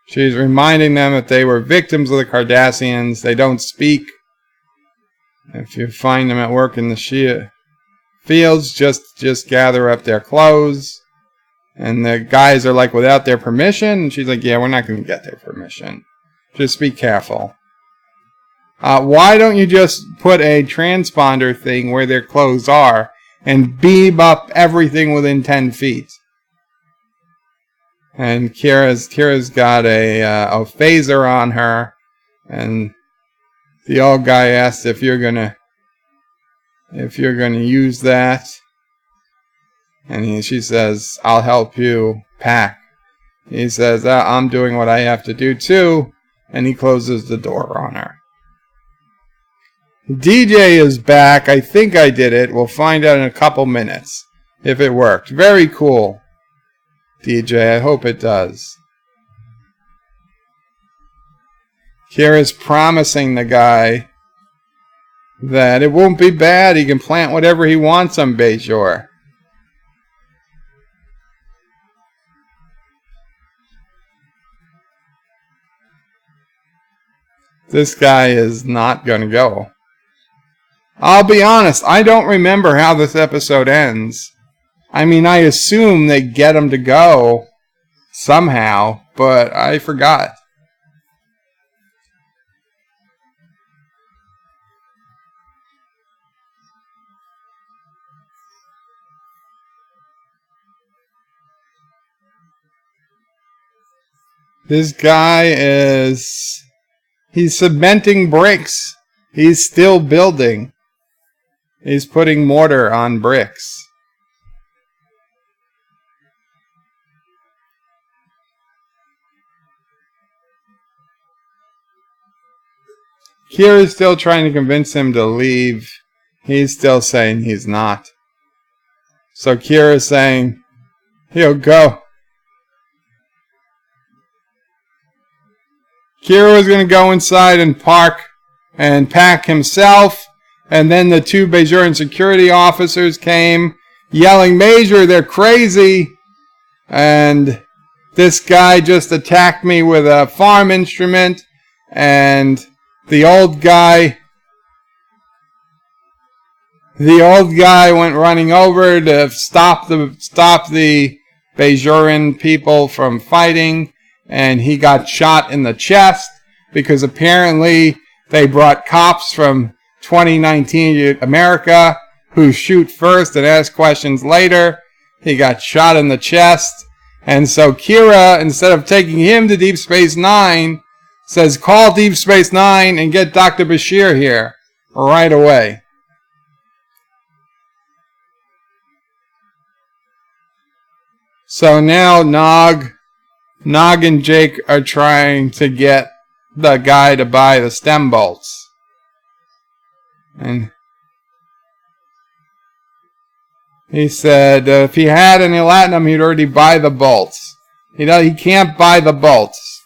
She's reminding them that they were victims of the Cardassians. They don't speak. If you find them at work in the Shia fields, just gather up their clothes. And the guys are like, without their permission? And she's like, yeah, we're not going to get their permission. Just be careful. Why don't you just put a transponder thing where their clothes are and beam up everything within 10 feet? And Kira's got a phaser on her. And the old guy asked if you're gonna use that. And she says, I'll help you pack. He says, I'm doing what I have to do too. And he closes the door on her. DJ is back. I think I did it. We'll find out in a couple minutes if it worked. Very cool, DJ. I hope it does. Kira's promising the guy that it won't be bad. He can plant whatever he wants on Bayshore. This guy is not going to go. I'll be honest, I don't remember how this episode ends. I mean, I assume they get him to go somehow, but I forgot. This guy he's cementing bricks. He's still building. He's putting mortar on bricks. Kira's still trying to convince him to leave. He's still saying he's not. So Kira's saying he'll go. Kira was going to go inside and pack himself. And then the two Bajoran security officers came yelling, "Major, they're crazy." And this guy just attacked me with a farm instrument. And the old guy went running over to stop the Bajoran people from fighting. And he got shot in the chest because apparently they brought cops from 2019 America who shoot first and ask questions later. He got shot in the chest. And so Kira, instead of taking him to Deep Space Nine, says, "Call Deep Space Nine and get Dr. Bashir here right away." So now Nog and Jake are trying to get the guy to buy the stem bolts. And he said if he had any latinum, he'd already buy the bolts. He can't buy the bolts.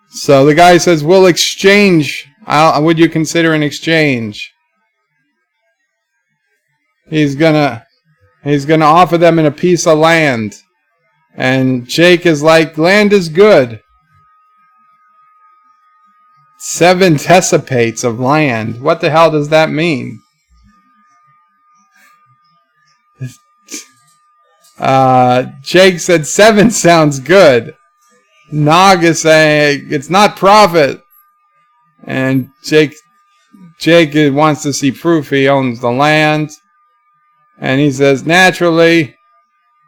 So the guy says, "We'll exchange. Would you consider an exchange?" He's gonna offer them a piece of land. And Jake is like, "Land is good. 7 tessipates of land. What the hell does that mean?" Jake said 7 sounds good. Nog is saying it's not profit. And Jake wants to see proof he owns the land. And he says naturally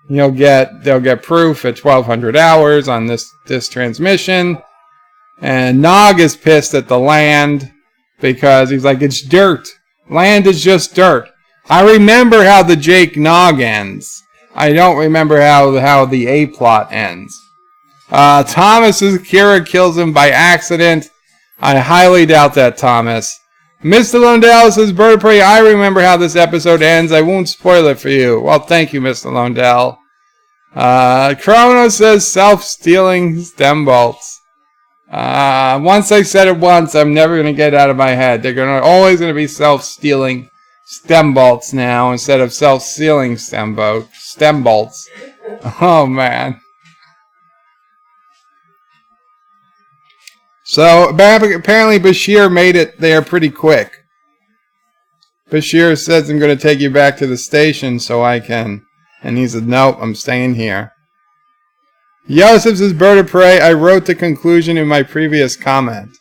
they'll get proof at 1200 hours on this transmission. And Nog is pissed at the land because he's like, it's dirt. Land is just dirt. I remember how the Jake Nog ends. I don't remember how the A plot ends. Thomas's Kira kills him by accident. I highly doubt that, Thomas. Mr. Lundell says, "Bird of Prey, I remember how this episode ends. I won't spoil it for you." Well, thank you, Mr. Lundell. Chrono says, "Self-stealing stem bolts." Once I said it once, I'm never going to get it out of my head. They're always going to be self-stealing stem bolts now instead of self-sealing stem bolts. Oh, man. So, apparently Bashir made it there pretty quick. Bashir says, "I'm going to take you back to the station so I can." And he said, "Nope, I'm staying here." Yosef says, "Bird of Prey, I wrote the conclusion in my previous comment."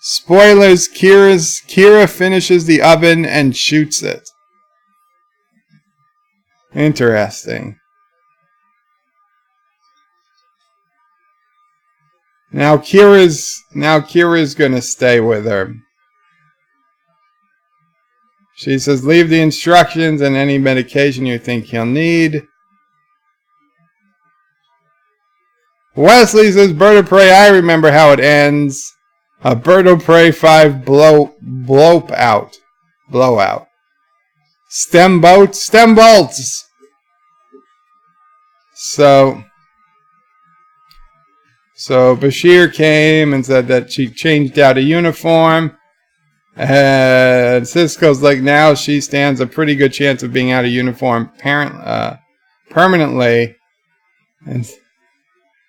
Spoilers, Kira finishes the oven and shoots it. Interesting. Now Kira's gonna stay with her. She says, "Leave the instructions and any medication you think he'll need." Wesley says, Bird of Prey, I remember how it ends. A Bird of Prey 5 blowout. Stem bolts. So Bashir came and said that she changed out a uniform. And Cisco's like, now she stands a pretty good chance of being out of uniform permanently. And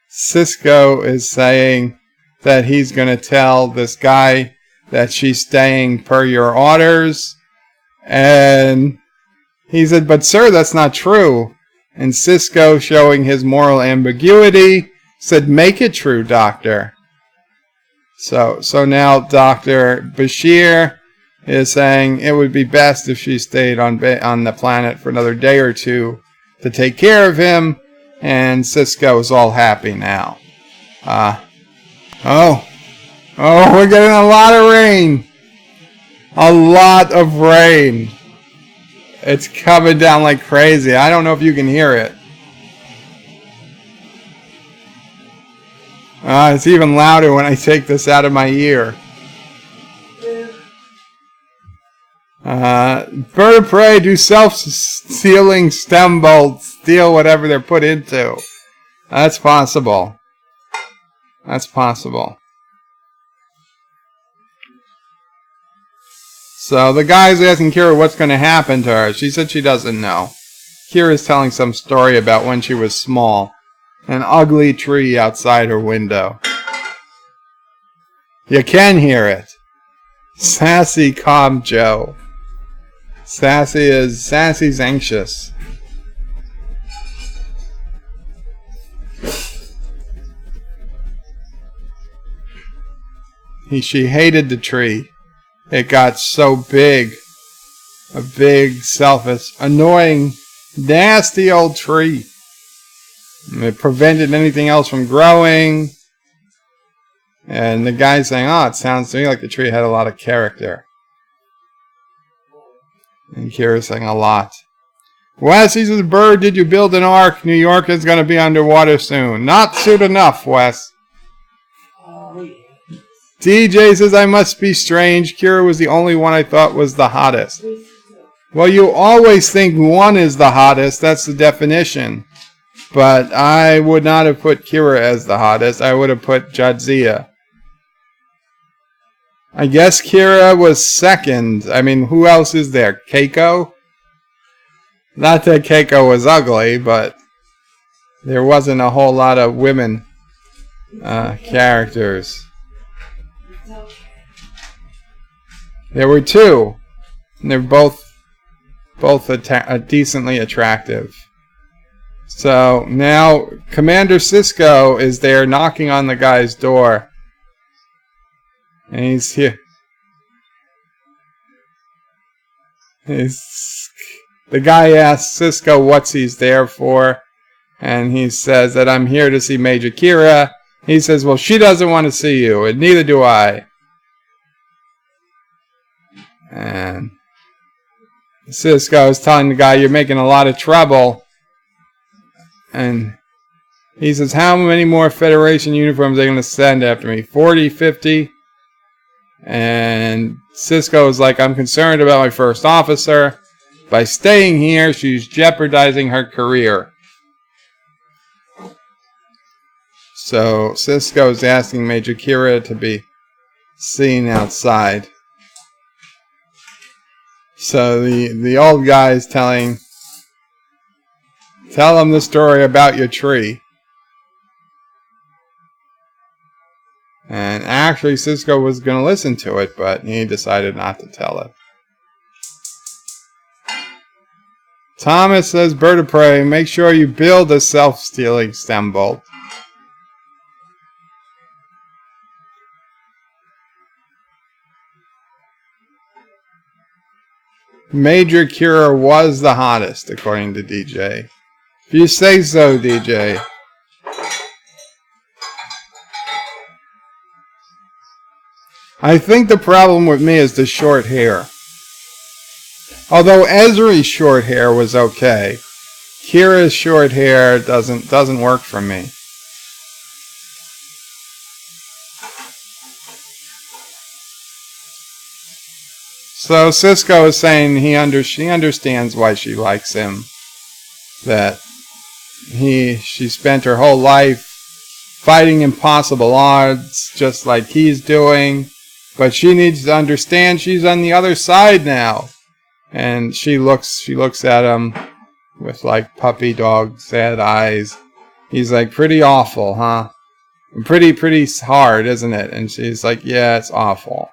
Cisco is saying that he's going to tell this guy that she's staying per your orders. And he said, but sir, that's not true. And Cisco, showing his moral ambiguity, said, make it true, doctor. So now Dr. Bashir is saying it would be best if she stayed on the planet for another day or two to take care of him. And Cisco is all happy now. We're getting a lot of rain. A lot of rain. It's coming down like crazy. I don't know if you can hear it. It's even louder when I take this out of my ear. Bird of Prey do self-sealing stem bolts steal whatever they're put into. That's possible. That's possible. So the guy's asking Kira what's going to happen to her. She said she doesn't know. Kira's telling some story about when she was small. An ugly tree outside her window. You can hear it. Sassy, calm Joe. Sassy's anxious. She hated the tree. It got so big. A big, selfish, annoying, nasty old tree. It prevented anything else from growing. And the guy's saying, it sounds to me like the tree had a lot of character. And Kira's saying a lot. Wes, he says, Bird, did you build an ark? New York is going to be underwater soon. Not soon enough, Wes. DJ says, I must be strange. Kira was the only one I thought was the hottest. Well, you always think one is the hottest. That's the definition. But I would not have put Kira as the hottest. I would have put Jadzia. I guess Kira was second. I mean, who else is there? Keiko? Not that Keiko was ugly, but there wasn't a whole lot of women characters. There were two. And they're both decently attractive. So now Commander Cisco is there knocking on the guy's door. And he's here. The guy asks Cisco what's he's there for. And he says that I'm here to see Major Kira. He says, well, she doesn't want to see you, and neither do I. And Cisco is telling the guy, you're making a lot of trouble. And he says, how many more Federation uniforms are they going to send after me? 40, 50? And Cisco is like, I'm concerned about my first officer. By staying here, she's jeopardizing her career. So Cisco is asking Major Kira to be seen outside. So the old guy is tell him the story about your tree. And actually Cisco was going to listen to it, but he decided not to tell it. Thomas says, Bird of Prey, make sure you build a self-stealing stem bolt. Major Kira was the hottest, according to DJ. If you say so, DJ. I think the problem with me is the short hair. Although Ezri's short hair was okay, Kira's short hair doesn't work for me. So Cisco is saying she understands why she likes him. That she spent her whole life fighting impossible odds, just like he's doing. But she needs to understand she's on the other side now. And she looks at him with like puppy dog sad eyes. He's like, pretty awful, huh? Pretty hard, isn't it? And she's like, yeah, it's awful.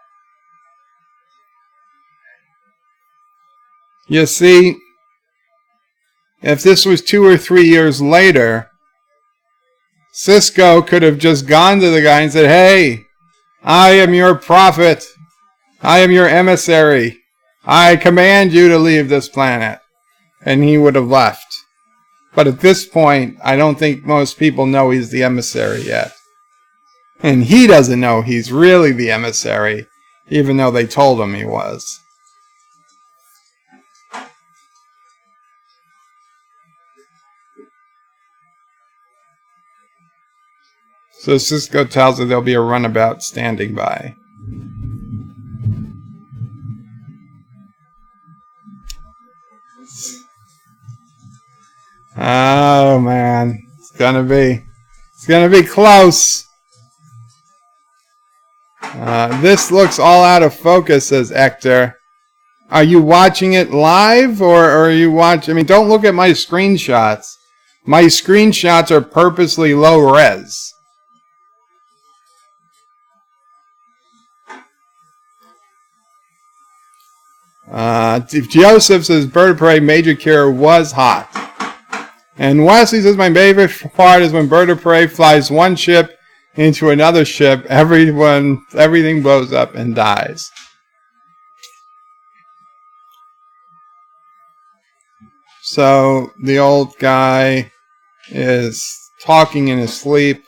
You see, if this was 2 or 3 years later, Cisco could have just gone to the guy and said, hey, I am your prophet. I am your emissary. I command you to leave this planet. And he would have left. But at this point, I don't think most people know he's the emissary yet. And he doesn't know he's really the emissary, even though they told him he was. So Cisco tells her there'll be a runabout standing by. Oh man, it's gonna be close. This looks all out of focus, says Hector. Are you watching it live or are you watching? I mean, don't look at my screenshots. My screenshots are purposely low res. Joseph says Bird of Prey Major Cure was hot. And Wesley says my favorite part is when Bird of Prey flies one ship into another ship, everything blows up and dies. So the old guy is talking in his sleep.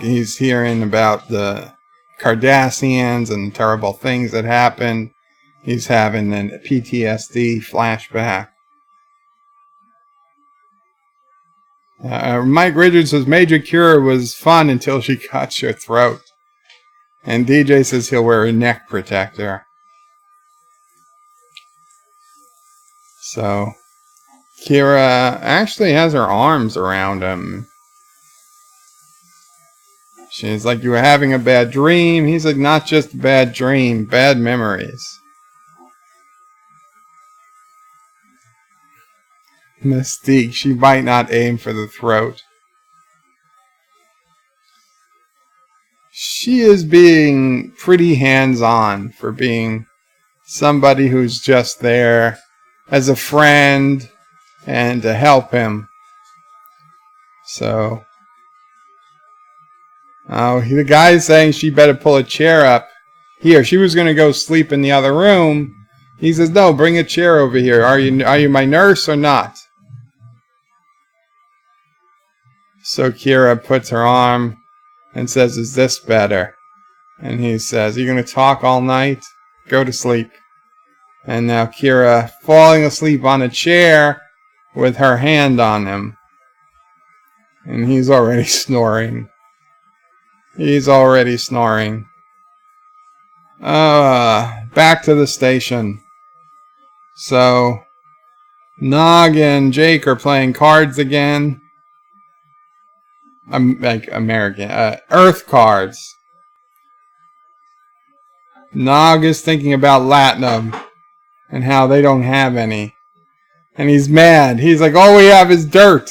He's hearing about the Cardassians and the terrible things that happened. He's having a PTSD flashback. Mike Richards says Major Cure was fun until she cuts your throat. And DJ says he'll wear a neck protector. So Kira actually has her arms around him. She's like, you were having a bad dream. He's like, not just a bad dream, bad memories. Mystique, she might not aim for the throat. She is being pretty hands-on for being somebody who's just there as a friend and to help him. So, the guy's saying she better pull a chair up here. She was going to go sleep in the other room. He says, no, bring a chair over here. Are you my nurse or not? So Kira puts her arm and says, is this better? And he says, you going to talk all night? Go to sleep. And now Kira falling asleep on a chair with her hand on him. And he's already snoring. He's already snoring. Back to the station. So, Nog and Jake are playing cards again. Like American, Earth cards. Nog is thinking about Latinum and how they don't have any. And he's mad. He's like, all we have is dirt.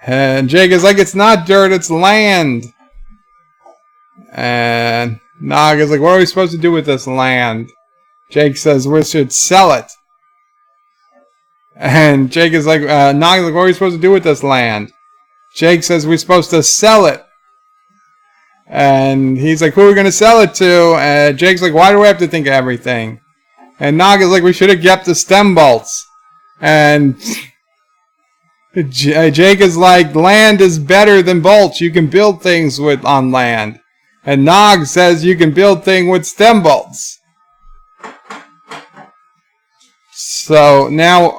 And Jake is like, it's not dirt, it's land. And Nog is like, what are we supposed to do with this land? Jake says, we should sell it. And Jake is like, Nog is like, what are we supposed to do with this land? Jake says, we're supposed to sell it. And he's like, who are we going to sell it to? And Jake's like, why do we have to think of everything? And Nog is like, we should have kept the stem bolts. And Jake is like, land is better than bolts. You can build things on land. And Nog says you can build things with stem bolts. So now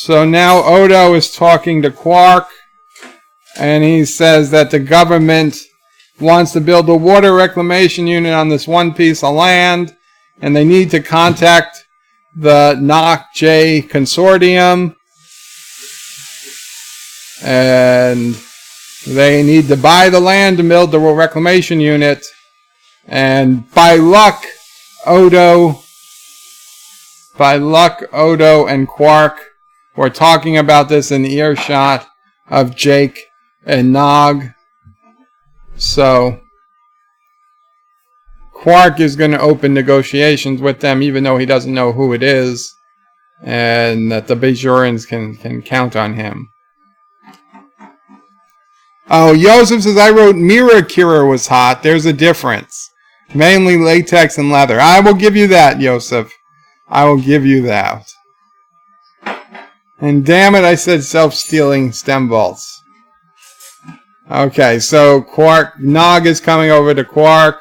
So now Odo is talking to Quark, and he says that the government wants to build a water reclamation unit on this one piece of land, and they need to contact the Noh-Jay consortium, and they need to buy the land to build the reclamation unit. And by luck, Odo and Quark were talking about this in earshot of Jake and Nog. So Quark is going to open negotiations with them, even though he doesn't know who it is, and that the Bajorans can count on him. Oh, Yosef says, I wrote Mirror Cure was hot. There's a difference. Mainly latex and leather. I will give you that, Yosef. I will give you that. And damn it, I said self-stealing stem bolts. Okay, so Nog is coming over to Quark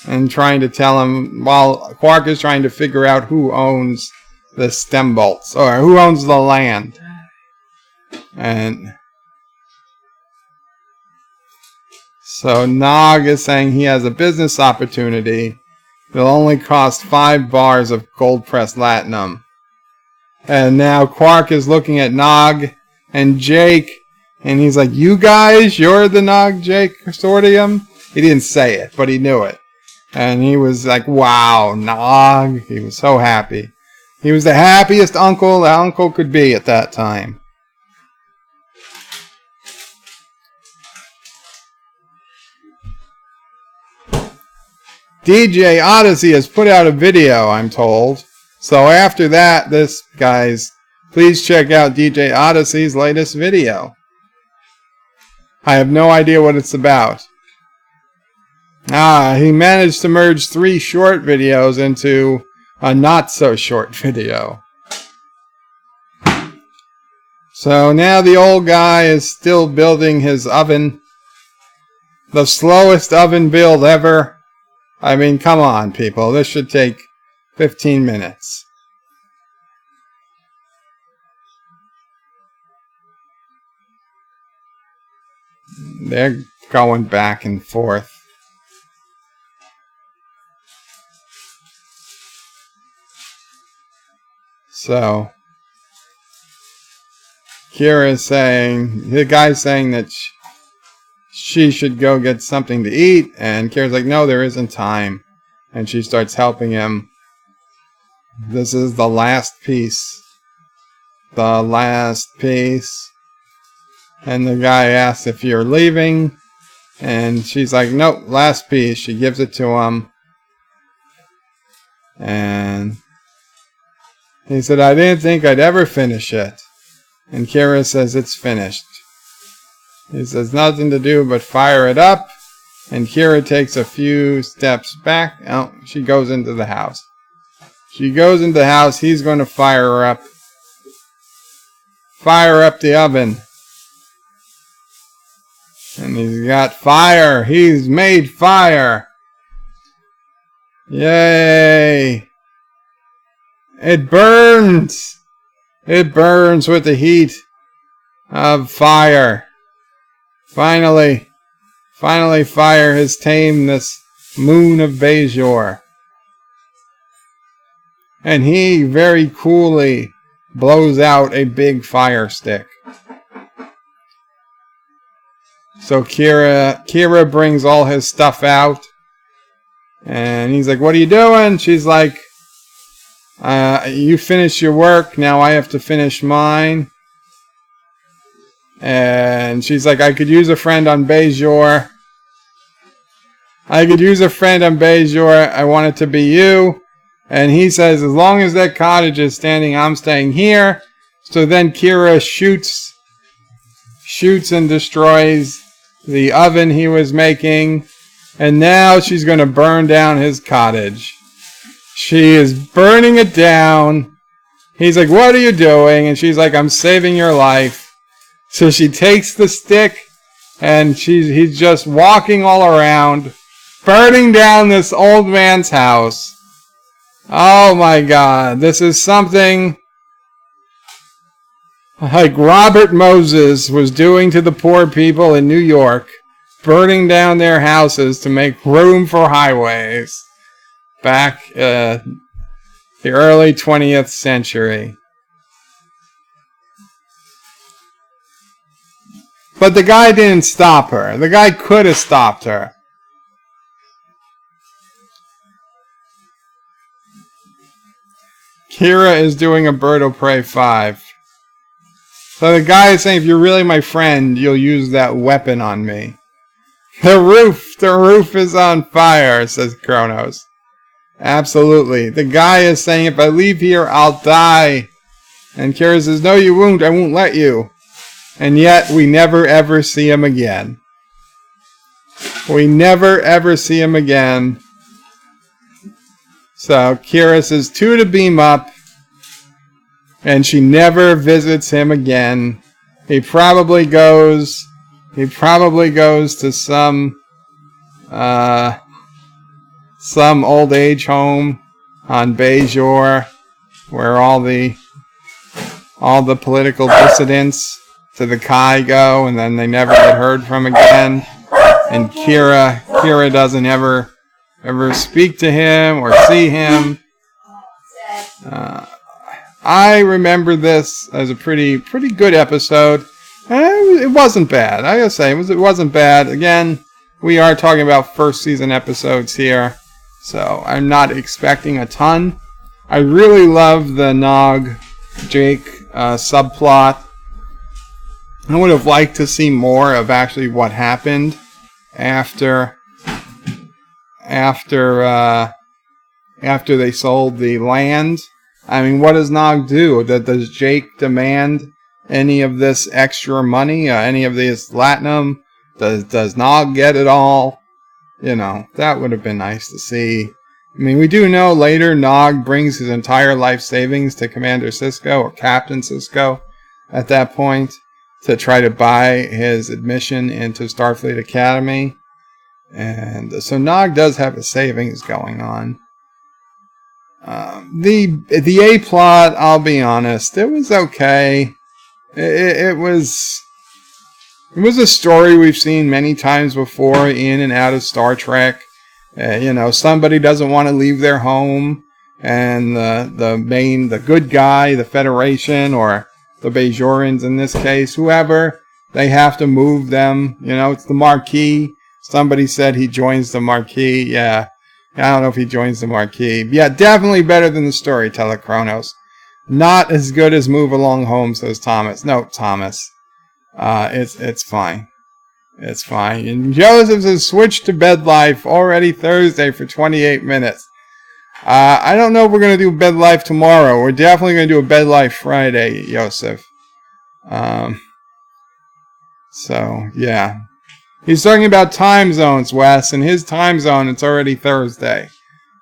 and trying to tell him, while Quark is trying to figure out who owns the stem bolts, or who owns the land. And so Nog is saying he has a business opportunity. It'll only cost 5 bars of gold-pressed latinum. And now Quark is looking at Nog and Jake, and he's like, you guys, you're the Nog-Jay consortium? He didn't say it, but he knew it. And he was like, wow, Nog. He was so happy. He was the happiest uncle the uncle could be at that time. DJ Odyssey has put out a video, I'm told. So after that, guys, please check out DJ Odyssey's latest video. I have no idea what it's about. He managed to merge 3 short videos into a not-so-short video. So now the old guy is still building his oven. The slowest oven build ever. I mean, come on, people. This should take 15 minutes. They're going back and forth. So, Kira's saying, the guy's saying that she should go get something to eat, and Kira's like, no, there isn't time. And she starts helping him. This is the last piece. The last piece. And the guy asks if you're leaving, and she's like, nope, last piece. She gives it to him. And he said, I didn't think I'd ever finish it. And Kira says, it's finished. He says, nothing to do but fire it up. And Kira takes a few steps back. Oh, she goes into the house. She goes into the house. He's going to fire her up. Fire up the oven. And he's got fire. He's made fire. Yay. It burns. It burns with the heat of fire. Finally, fire has tamed this moon of Bajor. And he very coolly blows out a big fire stick. So Kira brings all his stuff out. And he's like, what are you doing? She's like, you finish your work, now I have to finish mine. And she's like, I could use a friend on Bajor. I could use a friend on Bajor. I want it to be you. And he says, as long as that cottage is standing, I'm staying here. So then Kira shoots and destroys the oven he was making. And now she's going to burn down his cottage. She is burning it down. He's like, what are you doing? And she's like, I'm saving your life. So she takes the stick, and he's just walking all around, burning down this old man's house. Oh my God, this is something like Robert Moses was doing to the poor people in New York, burning down their houses to make room for highways back the early 20th century. But the guy didn't stop her. The guy could have stopped her. Kira is doing a Bird of Prey 5. So the guy is saying, if you're really my friend, you'll use that weapon on me. The roof is on fire, says Kronos. Absolutely. The guy is saying, if I leave here, I'll die. And Kira says, no, you won't. I won't let you. And yet, we never ever see him again. We never ever see him again. So, Kira says 2 to beam up. And she never visits him again. He probably goes to some old age home on Bejor, where all the political dissidents to the Kai go, and then they never get heard from again. And Kira doesn't ever speak to him or see him. I remember this as a pretty good episode. It wasn't bad. I gotta say, it wasn't bad. Again, we are talking about first season episodes here, so I'm not expecting a ton. I really love the Nog-Jake subplot. I would have liked to see more of actually what happened after they sold the land. I mean, what does Nog do? Does Jake demand any of this extra money? Any of this latinum? Does Nog get it all? You know, that would have been nice to see. I mean, we do know later Nog brings his entire life savings to Commander Sisko, or Captain Sisko, at that point, to try to buy his admission into Starfleet Academy. And so Nog does have a savings going on. The A plot, I'll be honest, it was okay. It was a story we've seen many times before in and out of Star Trek. Somebody doesn't want to leave their home, and the good guy, the Federation, or the Bajorans in this case, whoever, they have to move them. It's the Marquis. Somebody said he joins the Marquis. Yeah. I don't know if he joins the Marquis. Yeah, definitely better than the Storyteller, Kronos. Not as good as Move Along Home, says Thomas. No, Thomas. It's fine. It's fine. And Joseph says, switch to bed life. Already Thursday for 28 minutes. I don't know if we're going to do bed life tomorrow. We're definitely going to do a bed life Friday, Joseph. So, yeah. He's talking about time zones, Wes. In his time zone, it's already Thursday.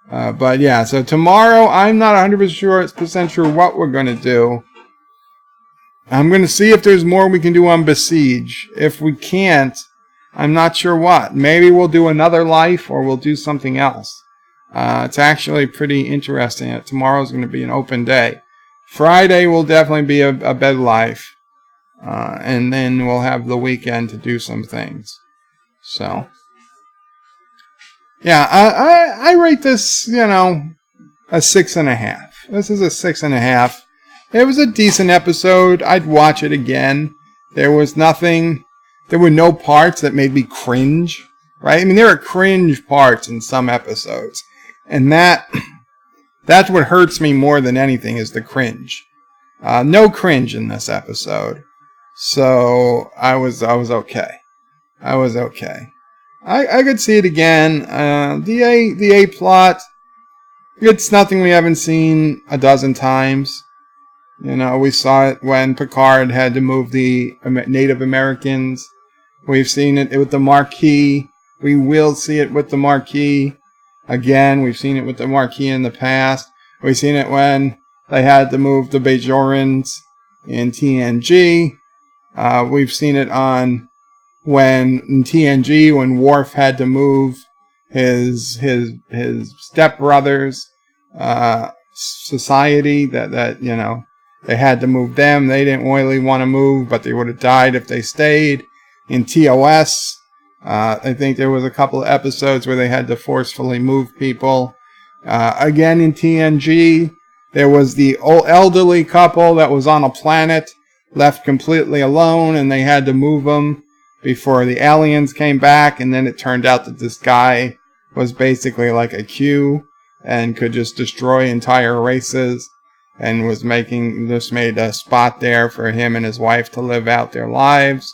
But yeah, so tomorrow, I'm not 100% sure what we're going to do. I'm going to see if there's more we can do on Besiege. If we can't, I'm not sure what. Maybe we'll do another life, or we'll do something else. It's actually pretty interesting. Tomorrow's going to be an open day. Friday will definitely be a bed life. And then we'll have the weekend to do some things. So, yeah, I rate this, a 6.5. This is a 6.5. It was a decent episode. I'd watch it again. There were no parts that made me cringe, right? I mean, there are cringe parts in some episodes. And that's what hurts me more than anything, is the cringe. No cringe in this episode. So, I was okay. I was okay. I could see it again. The A plot, it's nothing we haven't seen a dozen times. We saw it when Picard had to move the Native Americans. We've seen it with the Marquis. We will see it with the Marquis again. We've seen it with the Marquis in the past. We've seen it when they had to move the Bajorans in TNG. We've seen it in TNG, when Worf had to move his stepbrother's society, that they had to move them. They didn't really want to move, but they would have died if they stayed. In TOS, I think there was a couple of episodes where they had to forcefully move people. Again, in TNG, there was the old elderly couple that was on a planet, left completely alone, and they had to move them before the aliens came back. And then it turned out that this guy was basically like a Q and could just destroy entire races, and was made a spot there for him and his wife to live out their lives.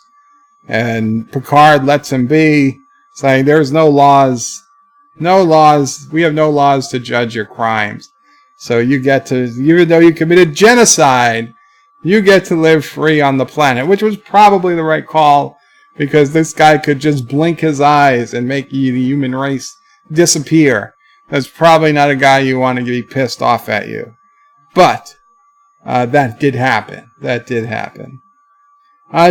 And Picard lets him be, saying there's no laws, we have no laws to judge your crimes. So you get to, even though you committed genocide, you get to live free on the planet, which was probably the right call, because this guy could just blink his eyes and make the human race disappear. That's probably not a guy you want to be pissed off at you. But that did happen.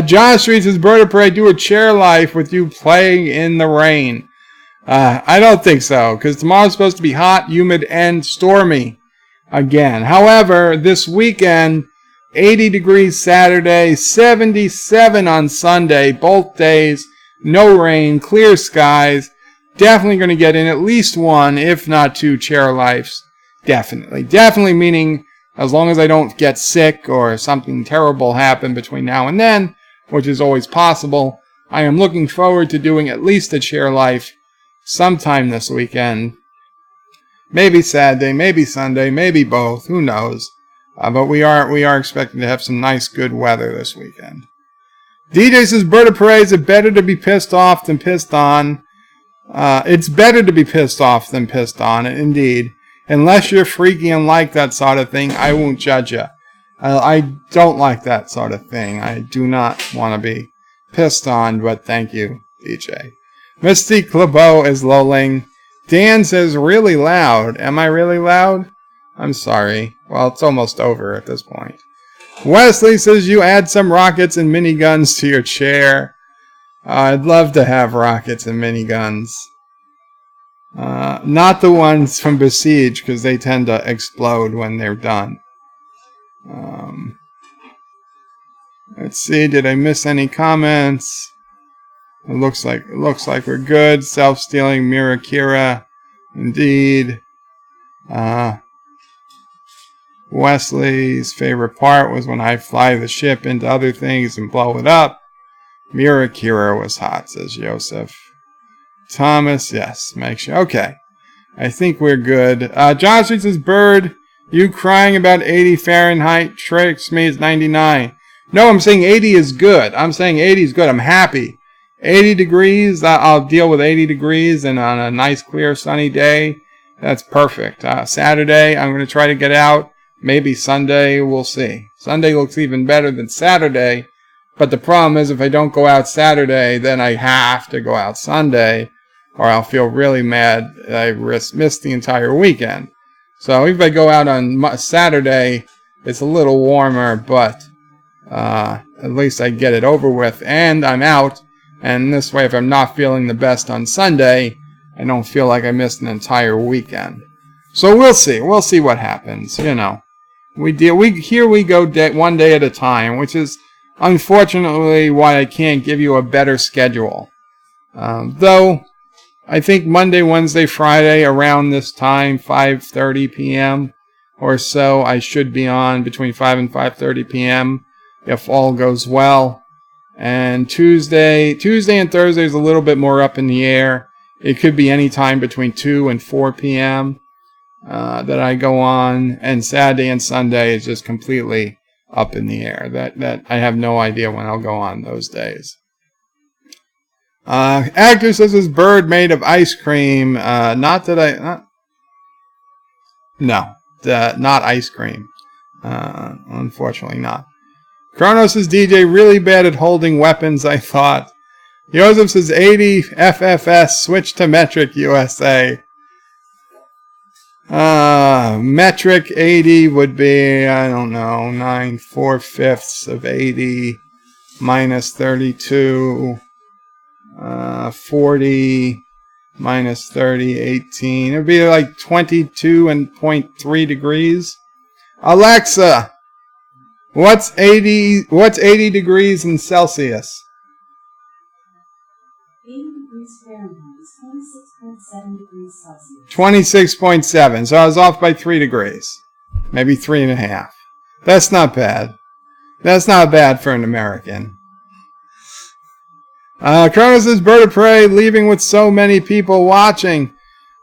John Street says, Bird of Prey, do a chair life with you playing in the rain. I don't think so, because tomorrow's supposed to be hot, humid, and stormy again. However, this weekend, 80 degrees Saturday, 77 on Sunday, both days, no rain, clear skies. Definitely going to get in at least one, if not two chair lives. Definitely meaning as long as I don't get sick or something terrible happen between now and then, which is always possible, I am looking forward to doing at least a chair life sometime this weekend. Maybe Saturday, maybe Sunday, maybe both, who knows. But we are expecting to have some nice good weather this weekend. DJ says, Bird of Prey, is it better to be pissed off than pissed on? It's better to be pissed off than pissed on, indeed. Unless you're freaky and like that sort of thing, I won't judge you. I don't like that sort of thing. I do not want to be pissed on, but thank you, DJ. Mystique LeBeau is lolling. Dan says, really loud. Am I really loud? I'm sorry. Well, it's almost over at this point. Wesley says, you add some rockets and miniguns to your chair. I'd love to have rockets and miniguns. Not the ones from Besiege, because they tend to explode when they're done. Let's see, did I miss any comments? It looks like we're good. Self-stealing Mirakira, indeed. Wesley's favorite part was when I fly the ship into other things and blow it up. Mirakira was hot, says Joseph. Thomas, yes, make sure. Okay, I think we're good. John Street says, Bird, you crying about 80 Fahrenheit tricks me, it's 99. No, I'm saying 80 is good. I'm saying 80 is good. I'm happy. 80 degrees, I'll deal with 80 degrees, and on a nice, clear, sunny day, that's perfect. Saturday, I'm going to try to get out. Maybe Sunday, we'll see. Sunday looks even better than Saturday, but the problem is if I don't go out Saturday, then I have to go out Sunday, or I'll feel really mad I missed the entire weekend. So if I go out on Saturday, it's a little warmer, but at least I get it over with, and I'm out. And this way, if I'm not feeling the best on Sunday, I don't feel like I missed an entire weekend. So we'll see. We'll see what happens. You know, we go one day at a time, which is unfortunately why I can't give you a better schedule. Though I think Monday, Wednesday, Friday around this time, 5:30 p.m. or so, I should be on between 5 and 5:30 p.m. if all goes well. And Tuesday and Thursday is a little bit more up in the air. It could be any time between 2 and 4 p.m. That I go on. And Saturday and Sunday is just completely up in the air. That I have no idea when I'll go on those days. Actor says his bird made of ice cream. Not ice cream. Unfortunately not. Kronos says, DJ, really bad at holding weapons, I thought. Joseph says, 80 FFS, switch to metric USA. Metric 80 would be, I don't know, 9 4/5 of 80 minus 32, 40 minus 30, 18. It would be like 22.3 degrees. Alexa, What's 80 degrees in Celsius? 80 degrees Fahrenheit is 26.7 degrees Celsius. 26.7. So I was off by 3 degrees. Maybe 3.5. That's not bad. That's not bad for an American. Kronos says, Bird of Prey leaving with so many people watching.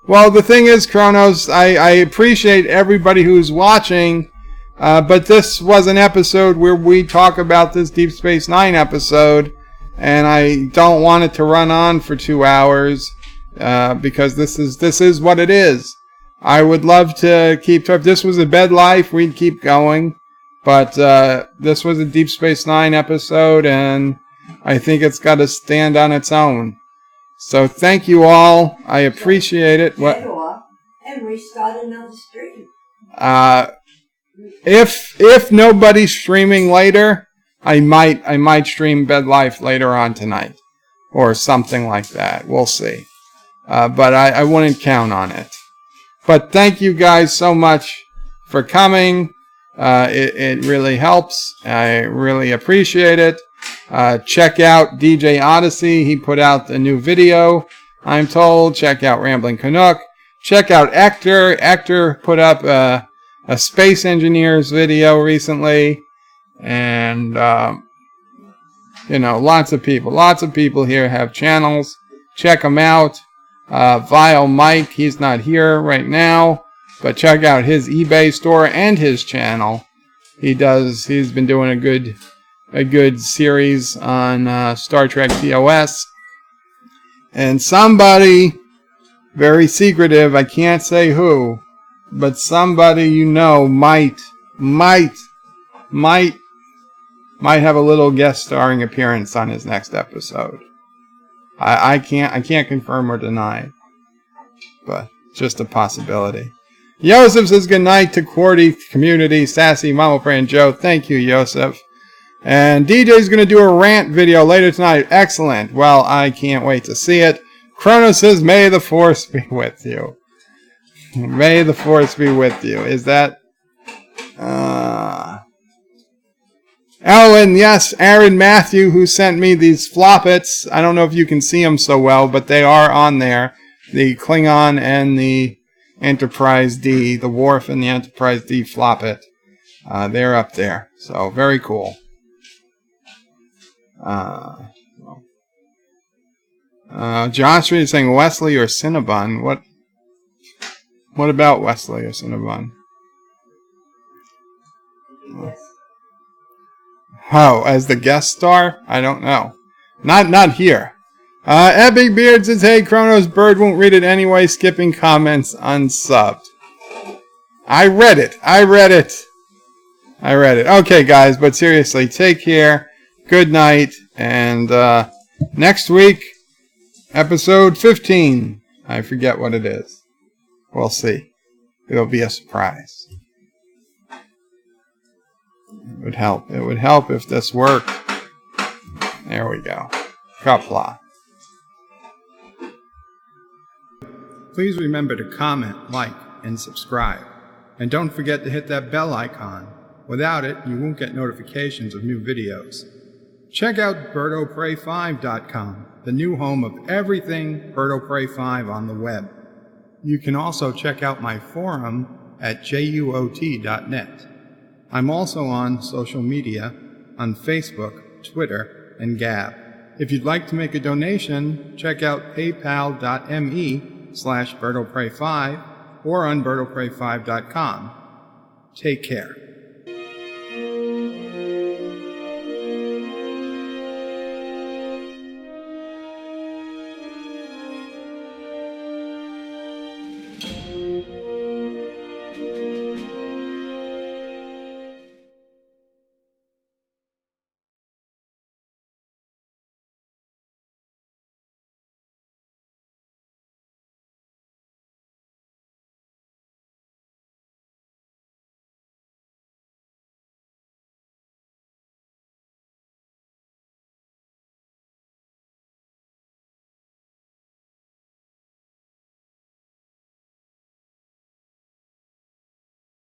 Well, the thing is, Kronos, I appreciate everybody who's watching, but this was an episode where we talk about this Deep Space Nine episode, and I don't want it to run on for 2 hours, because this is what it is. I would love to keep, if this was a bed life, we'd keep going, but this was a Deep Space Nine episode, and I think it's got to stand on its own. So thank you all. I appreciate it. Get off and restart another stream. If nobody's streaming later, I might stream Bed Life later on tonight, or something like that. We'll see. But I wouldn't count on it. But thank you guys so much for coming. It really helps. I really appreciate it. Check out DJ Odyssey. He put out a new video, I'm told. Check out Rambling Canuck. Check out Ector. Ector put up a Space Engineers video recently. And, lots of people here have channels. Check them out. Vile Mike, he's not here right now, but check out his eBay store and his channel. He's been doing a good series on Star Trek TOS. And somebody very secretive, I can't say who, but somebody might have a little guest starring appearance on his next episode. I can't confirm or deny, but just a possibility. Yosef says good night to Quarty community, Sassy, Mama Fran Joe. Thank you, Yosef. And DJ's going to do a rant video later tonight. Excellent. Well, I can't wait to see it. Kronos says, may the force be with you. May the force be with you. Is that... Ellen, yes, Aaron Matthew, who sent me these floppets. I don't know if you can see them so well, but they are on there. The Klingon and the Enterprise D, the Worf and the Enterprise D floppet. They're up there. So, very cool. Joshua is saying Wesley or Cinnabon. What about Wesley or Cinnabon? Oh, as the guest star? I don't know. Not here. Epic Beard says, hey, Kronos, Bird won't read it anyway, skipping comments unsubbed. I read it. Okay, guys, but seriously, take care. Good night. And next week, episode 15. I forget what it is. We'll see. It'll be a surprise. It would help. It would help if this worked. There we go. Qapla. Please remember to comment, like, and subscribe. And don't forget to hit that bell icon. Without it, you won't get notifications of new videos. Check out BirdoPrey5.com, the new home of everything Birdo Prey 5 on the web. You can also check out my forum at juot.net. I'm also on social media, on Facebook, Twitter, and Gab. If you'd like to make a donation, check out paypal.me/BirdoPrey5 or on BirdoPrey5.com. Take care.